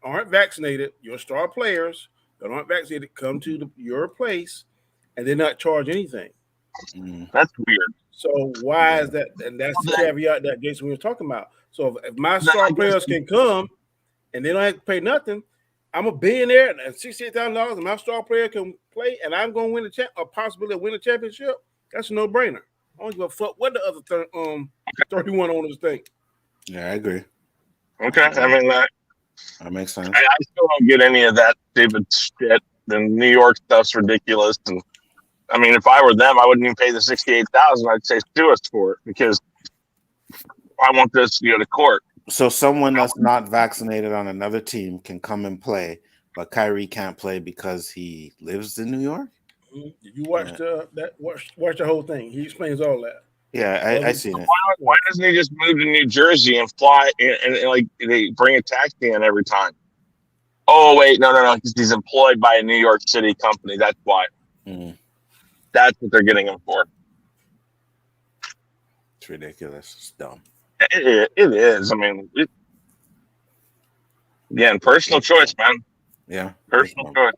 aren't vaccinated, your star players that aren't vaccinated, come to your place and they not charge anything. That's weird. So why is that? And that's the caveat that Jason was talking about. So if my star players can come and they don't have to pay nothing, I'm a billionaire and $68,000 and my star player can play and I'm going to win a possibility of win a championship. That's a no-brainer. I don't give a fuck what the other 31 owners think. Yeah, I agree. Okay, I mean that makes sense. I still don't get any of that stupid shit. The New York stuff's ridiculous, and I mean, if I were them, I wouldn't even pay the $68,000. I'd say sue us for it because I want this to go to court. So someone that's not vaccinated on another team can come and play, but Kyrie can't play because he lives in New York. You watched watch the whole thing. He explains all that. Yeah, I seen it. Why doesn't he just move to New Jersey and fly and like they bring a taxi in every time? Oh wait, no, because he's employed by a New York City company. That's why. That's what they're getting him for. It's ridiculous. It's dumb. It is. I mean, again, personal choice, man. Yeah, personal choice.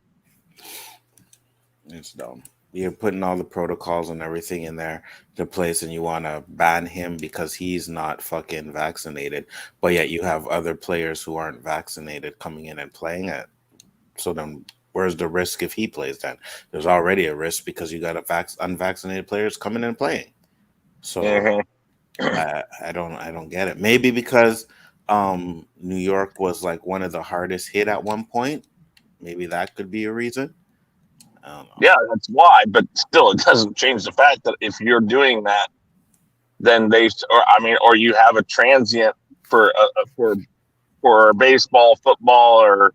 It's dumb. You're putting all the protocols and everything in there to place, and you want to ban him because he's not fucking vaccinated. But yet you have other players who aren't vaccinated coming in and playing it. So then, where's the risk if he plays? Then there's already a risk because you got unvaccinated players coming in and playing. So I don't get it. Maybe because New York was like one of the hardest hit at one point. Maybe that could be a reason. Yeah, that's why. But still, it doesn't change the fact that if you're doing that, then or you have a transient for baseball, football, or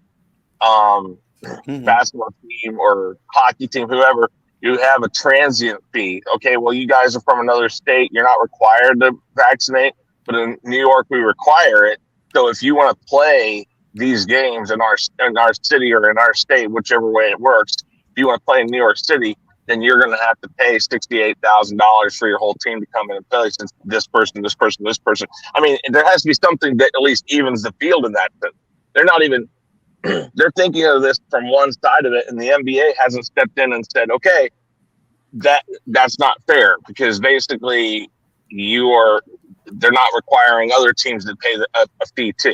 basketball team or hockey team, whoever. You have a transient fee. Okay, well, you guys are from another state. You're not required to vaccinate, but in New York, we require it. So if you want to play these games in our city or in our state, whichever way it works, if you want to play in New York City, then you're going to have to pay $68,000 for your whole team to come in and play since this person. I mean, there has to be something that at least evens the field in that sense. They're not even they're thinking of this from one side of it, and the NBA hasn't stepped in and said, okay, that's not fair, because basically they're not requiring other teams to pay a fee too.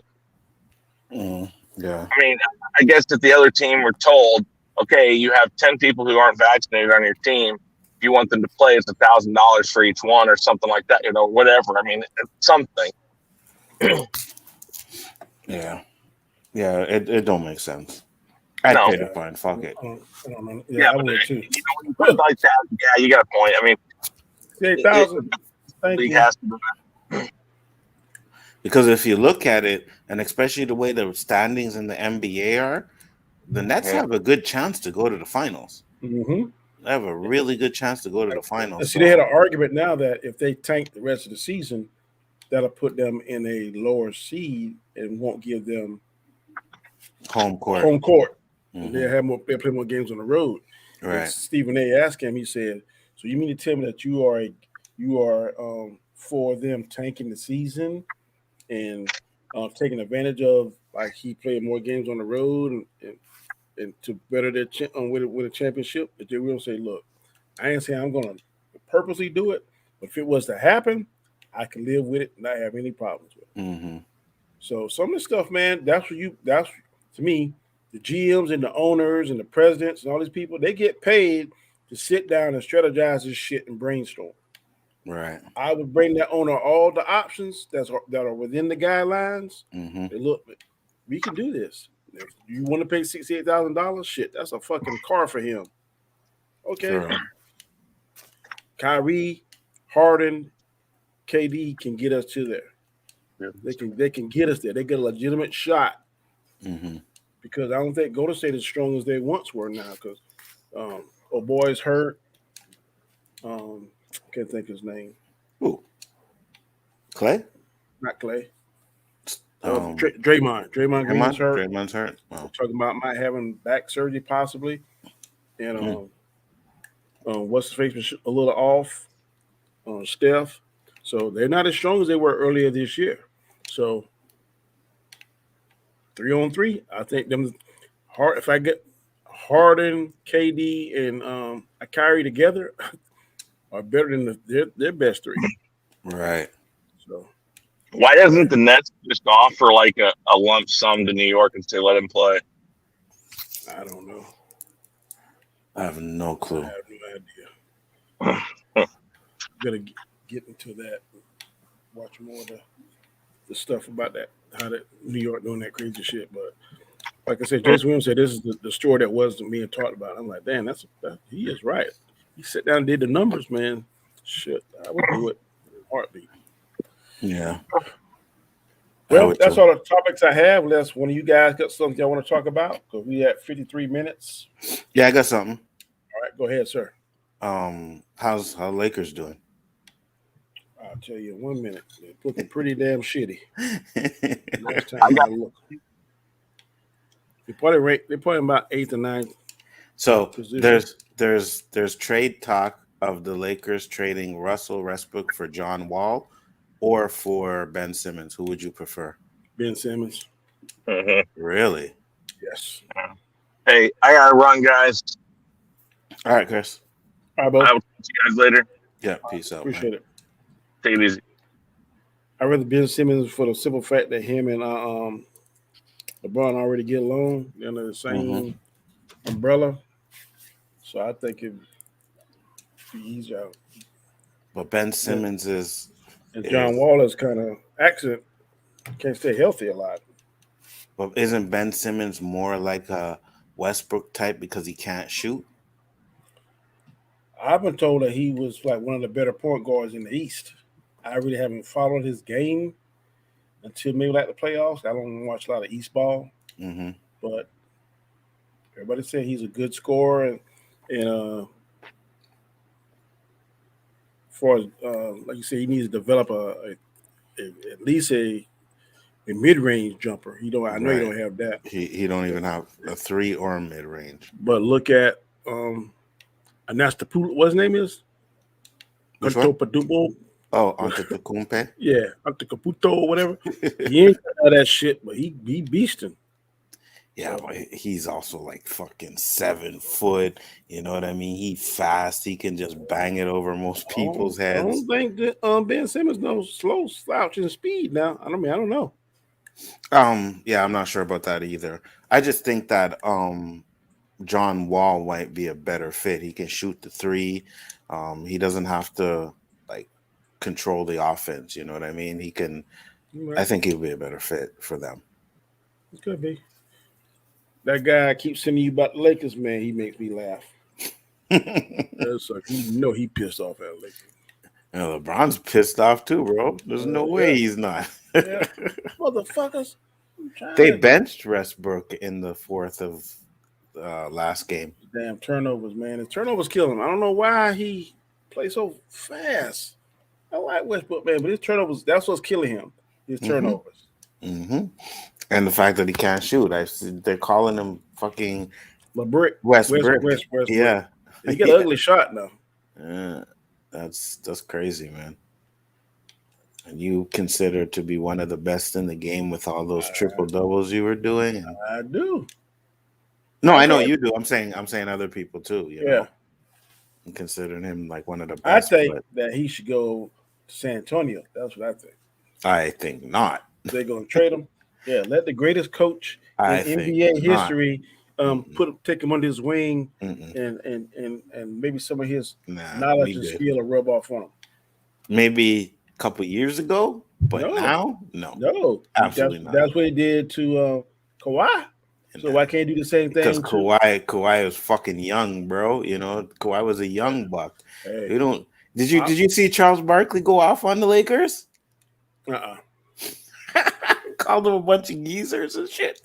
Yeah. I mean, I guess if the other team were told, okay, you have 10 people who aren't vaccinated on your team, if you want them to play, it's $1,000 for each one or something like that, whatever. I mean, something. Yeah. Yeah, it don't make sense. I'd No. pay the fine. Fuck it. I don't know. Yeah, I but would too. when you put it like that, yeah, you got a point. I mean, 8,000. Thank league you. has to do that. Because if you look at it, and especially the way the standings in the NBA are, the Nets have a good chance to go to the finals. Mm-hmm. They have a really good chance to go to the finals. See, they had an argument now that if they tank the rest of the season, that'll put them in a lower seed and won't give them home court. Mm-hmm. They'll play more games on the road. Right. And Stephen A. asked him, he said, so you mean to tell me that you are for them tanking the season and taking advantage of, like, he played more games on the road and to better their with a championship? But they will say, look, I ain't saying I'm going to purposely do it, but if it was to happen, I can live with it and not have any problems with it. Mm-hmm. So some of the stuff, man, that's to me, the GMs and the owners and the presidents and all these people, they get paid to sit down and strategize this shit and brainstorm. Right. I would bring that owner all the options that are within the guidelines. Mm-hmm. And look, we can do this. If you want to pay $68,000, shit, that's a fucking car for him. Okay. Sure. Kyrie, Harden, KD can get us to there. Yeah. They can get us there. They get a legitimate shot. Mm-hmm. Because I don't think Golden State is as strong as they once were now. Because boy's hurt. Can't think his name. Who? Clay? Not Clay. Draymond. Draymond Green's hurt. Draymond's hurt. Wow. Talking about might having back surgery possibly. And what's his face was a little off. Steph. So they're not as strong as they were earlier this year. So 3-on-3, I think them hard. If I get Harden, KD, and Kyrie together, are better than their best three. Right. So why doesn't the Nets just offer like a lump sum to New York and say let him play? I don't know. I have no clue. I have no idea. Gotta get into that. Watch more of the stuff about that, how that New York doing that crazy shit. But like I said, Jason Williams said this is the story that wasn't being talked about. I'm like, damn, he is right. He sat down and did the numbers, man. Shit, I would do it in a heartbeat. Yeah. Well, that's all the topics I have. Unless one of you guys got something y'all want to talk about, because we at 53 minutes. Yeah, I got something. All right, go ahead, sir. How Lakers doing? I'll tell you in 1 minute. They're looking pretty damn shitty. Last time I looked. They're probably about 8th or 9th. So position. there's trade talk of the Lakers trading Russell Westbrook for John Wall or for Ben Simmons. Who would you prefer? Ben Simmons. Mm-hmm. Really? Yes. Hey, I gotta run, guys. All right, Chris. All right, Bo. I will see you guys later. Yeah, peace out. Appreciate it. Take it easy. I'd rather Ben Simmons for the simple fact that him and LeBron already get along. They're under the same umbrella. So I think it'd be easier. But Ben Simmons is John Wall is kind of accident. Can't stay healthy a lot. But isn't Ben Simmons more like a Westbrook type because he can't shoot? I've been told that he was like one of the better point guards in the East. I really haven't followed his game until maybe like the playoffs. I don't watch a lot of East ball, but everybody said he's a good scorer, and for like you said, he needs to develop at least a mid-range jumper. I know you don't have that. He don't even have a 3 or a mid-range. But look at Antetokounmpo. What his name is? Antetokounmpo. Oh, Antetokounmpo. Yeah, Antetokounmpo or whatever. He ain't got that shit, but he beasting. Yeah, So, but he's also like fucking 7 foot. You know what I mean? He fast. He can just bang it over most people's I heads. don't think that Ben Simmons no slow slouch in speed now. I don't know. Yeah, I'm not sure about that either. I just think that John Wall might be a better fit. He can shoot the three. He doesn't have to like control the offense. You know what I mean? He can. I Right. think he'll be a better fit for them. It could be. That guy keeps sending you about the Lakers, man. He makes me laugh. That's like he pissed off at Lakers. LeBron's pissed off too, bro. There's no way Yeah, he's not. yeah, motherfuckers. I'm trying They to benched Westbrook in the fourth of last game. damn turnovers, man. His turnovers kill him. I don't know why he plays so fast. I like Westbrook, man, but his turnovers—that's what's killing him. His turnovers. Mm-hmm. And the fact that he can't shoot. They're calling him fucking LeBrick, Westbrook. Westbrook. Yeah. He got an ugly shot now. That's crazy, man. And you consider to be one of the best in the game with all those triple doubles you were doing. I do. No, I know you do. I'm saying other people too. You Yeah. know, I'm considering him like one of the I best. think that he should go to San Antonio. That's what I think. I think not. They're going to trade him. Yeah, let the greatest coach I in think NBA not. history take him under his wing, Mm-mm. and maybe some of his Nah, knowledge we and good. skill will rub off on him. Maybe a couple years ago, but now, no, absolutely not. That's what he did to Kawhi. So why can't he do the same thing? Because Kawhi was fucking young, bro. You know, Kawhi was a young buck. Hey, You don't. Did you see Charles Barkley go off on the Lakers? Called them a bunch of geezers and shit.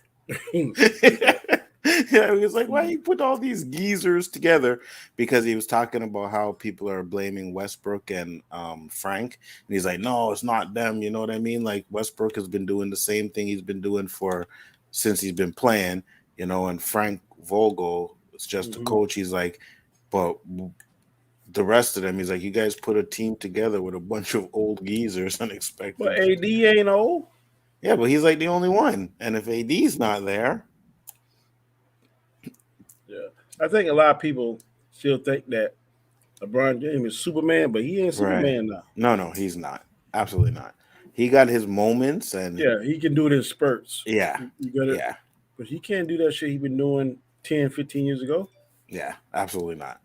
Yeah, he was like, why you put all these geezers together? Because he was talking about how people are blaming Westbrook and Frank. And he's like, no, it's not them. You know what I mean? Like Westbrook has been doing the same thing he's been doing since he's been playing, you know, and Frank Vogel is just a coach. He's like, but the rest of them, he's like, you guys put a team together with a bunch of old geezers unexpected. But AD ain't old. Yeah, but he's like the only one. And if AD's not there. Yeah. I think a lot of people still think that LeBron James is Superman, but he ain't Superman now. No, he's not. Absolutely not. He got his moments and yeah, he can do it in spurts. Yeah. You got it. Yeah. But he can't do that shit he been doing 10, 15 years ago. Yeah, absolutely not.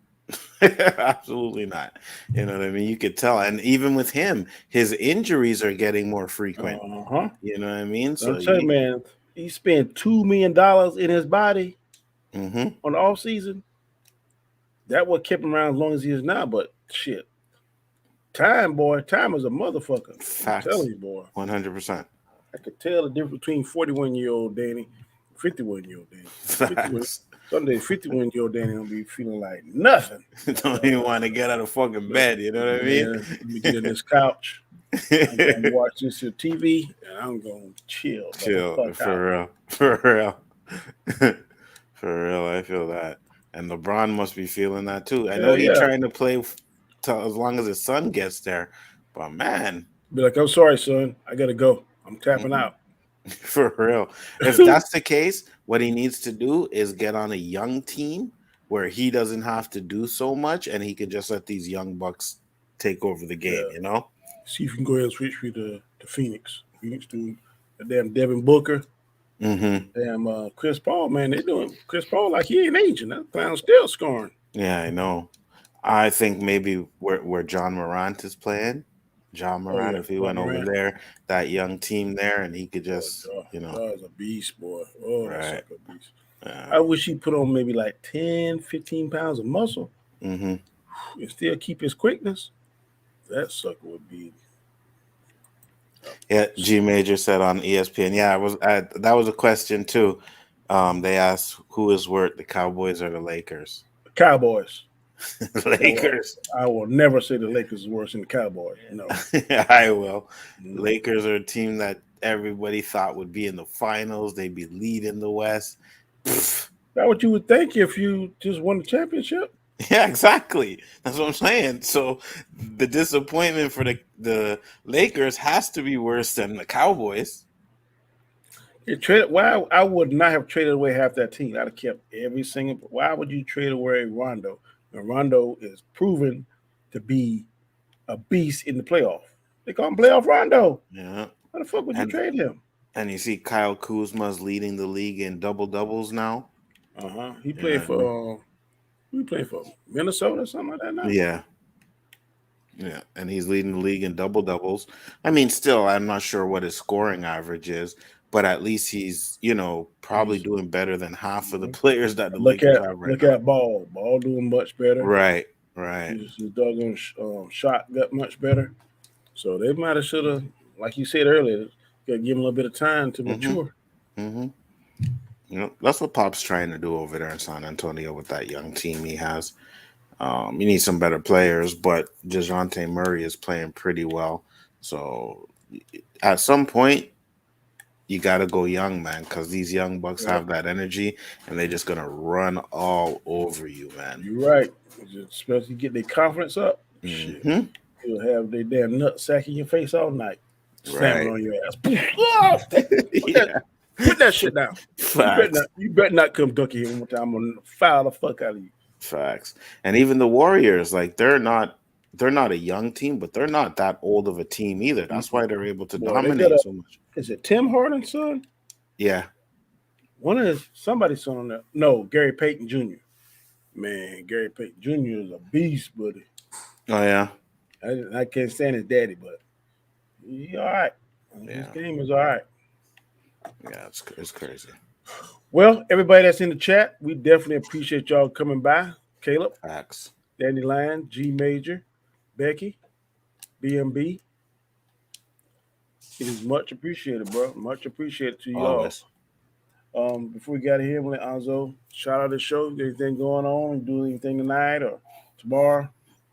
Absolutely not. You know what I mean? You could tell. And even with him, his injuries are getting more frequent. You know what I mean? So I'm telling you, man, he spent $2 million in his body on the off season. That what kept him around as long as he is now. But shit, time is a motherfucker. Facts. I'm telling you, boy. 100%. I could tell the difference between 41-year-old Danny, 51-year-old Danny. Someday 51-year-old Danny gonna be feeling like nothing. Don't even want to get out of fucking bed. You know what I mean? Let me get in this couch. I'm gonna watch this on TV and I'm gonna chill. For real. For real, I feel that. And LeBron must be feeling that too. I know he's trying to play as long as his son gets there, but man, be like, I'm sorry, son, I gotta go. I'm tapping out. For real. If that's the case, what he needs to do is get on a young team where he doesn't have to do so much, and he can just let these young bucks take over the game. You know. See if you can go ahead and switch me to Phoenix. Phoenix do the damn Devin Booker. Damn Chris Paul, man, they doing Chris Paul like he ain't aging. That clown's still scoring. Yeah, I know. I think maybe where John Morant is playing, if he went over there, that young team there, and he could just, That's a beast, boy. Oh, right. That's like a beast. I wish he put on maybe like 10, 15 pounds of muscle and still keep his quickness. That sucker would be. Yeah, G Major said on ESPN. Yeah, that was a question too. They asked who is worse, the Cowboys or the Lakers? The Cowboys. Lakers. I will never say the Lakers is worse than the Cowboys. No, I will. Lakers are a team that everybody thought would be in the finals. They'd be leading the West. That's what you would think if you just won the championship. Yeah, exactly. That's what I'm saying. So the disappointment for the Lakers has to be worse than the Cowboys. Why I would not have traded away half that team. I'd have kept every single. Why would you trade away Rondo? And Rondo is proven to be a beast in the playoff. They call him playoff Rondo. Yeah. Why the fuck would you trade him? And you see Kyle Kuzma's leading the league in double doubles now. He played for Minnesota or something like that now. Yeah. Yeah, and he's leading the league in double doubles. I mean, still, I'm not sure what his scoring average is, but at least he's, probably doing better than half of the players that the Lakers have right now. Look at Ball. Ball doing much better. Right. His doggone shot got much better. So they might have should have, like you said earlier, got to give him a little bit of time to mature. Mm-hmm. That's what Pop's trying to do over there in San Antonio with that young team he has. You need some better players, but DeJounte Murray is playing pretty well. So at some point, you got to go young, man, because these young Bucks have that energy, and they're just going to run all over you, man. You're right. Especially get their confidence up. Shit. You'll have their damn nut sack in your face all night. Slamming on your ass. Put that shit down. You better not come ducky here one more time. I'm going to foul the fuck out of you. Facts. And even the Warriors, like they're not a young team, but they're not that old of a team either. That's why they're able to dominate so much. Is it Tim Harden's son? Yeah. Somebody's son on there. No, Gary Payton Jr. Man, Gary Payton Jr. is a beast, buddy. Oh yeah. I can't stand his daddy, but he all right. His game is all right. Yeah, it's crazy. Well, everybody that's in the chat, we definitely appreciate y'all coming by. Caleb, Facts. Danny Lyon, G Major, Becky, BMB. It is much appreciated, bro. Much appreciated to you all. Before we got here, we'll let Anzo shout out the show. Anything going on? Do anything tonight or tomorrow?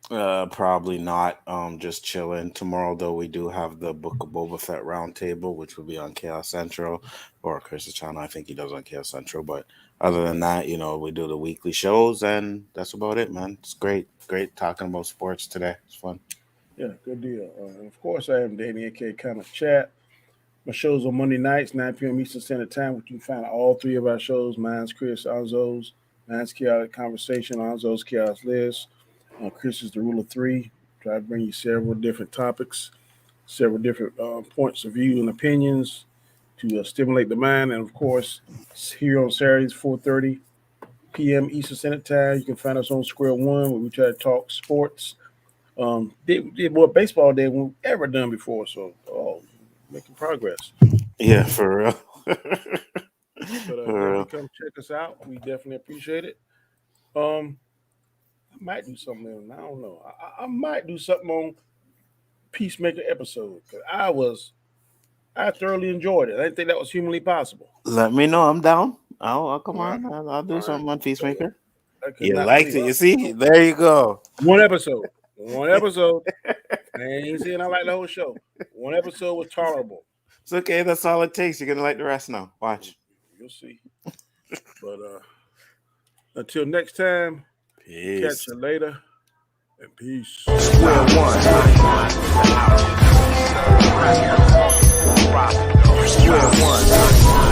Probably not. Just chilling. Tomorrow, though, we do have the Book of Boba Fett roundtable, which will be on Chaos Central or Chris's channel. I think he does on Chaos Central. But other than that, we do the weekly shows, and that's about it, man. It's great talking about sports today. It's fun. Yeah, good deal. And of course, I am Danny, a.k.a. Comic Chat. My show's on Monday nights, 9 p.m. Eastern Standard Time, which you can find all three of our shows. Mine's Chris, Anzo's. Mine's Chaotic Conversation, Anzo's Chaos List. Chris is the Rule of Three. Try to bring you several different topics, several different points of view and opinions to stimulate the mind. And, of course, here on Saturdays, 4:30 p.m. Eastern Standard Time. You can find us on Square One, where we try to talk sports. Did more baseball than we've ever done before. So, making progress. Yeah, for real. But come check us out. We definitely appreciate it. I might do something else. I don't know. I might do something on Peacemaker episode because I thoroughly enjoyed it. I didn't think that was humanly possible. Let me know. I'm down. I'll come on. I'll do something on Peacemaker. You liked it. You see? There you go. One episode. I ain't saying I like the whole show. One episode was tolerable. It's okay. That's all it takes. You're gonna like the rest now. Watch. You'll see. But until next time. Peace. Catch you later, and peace. Square one.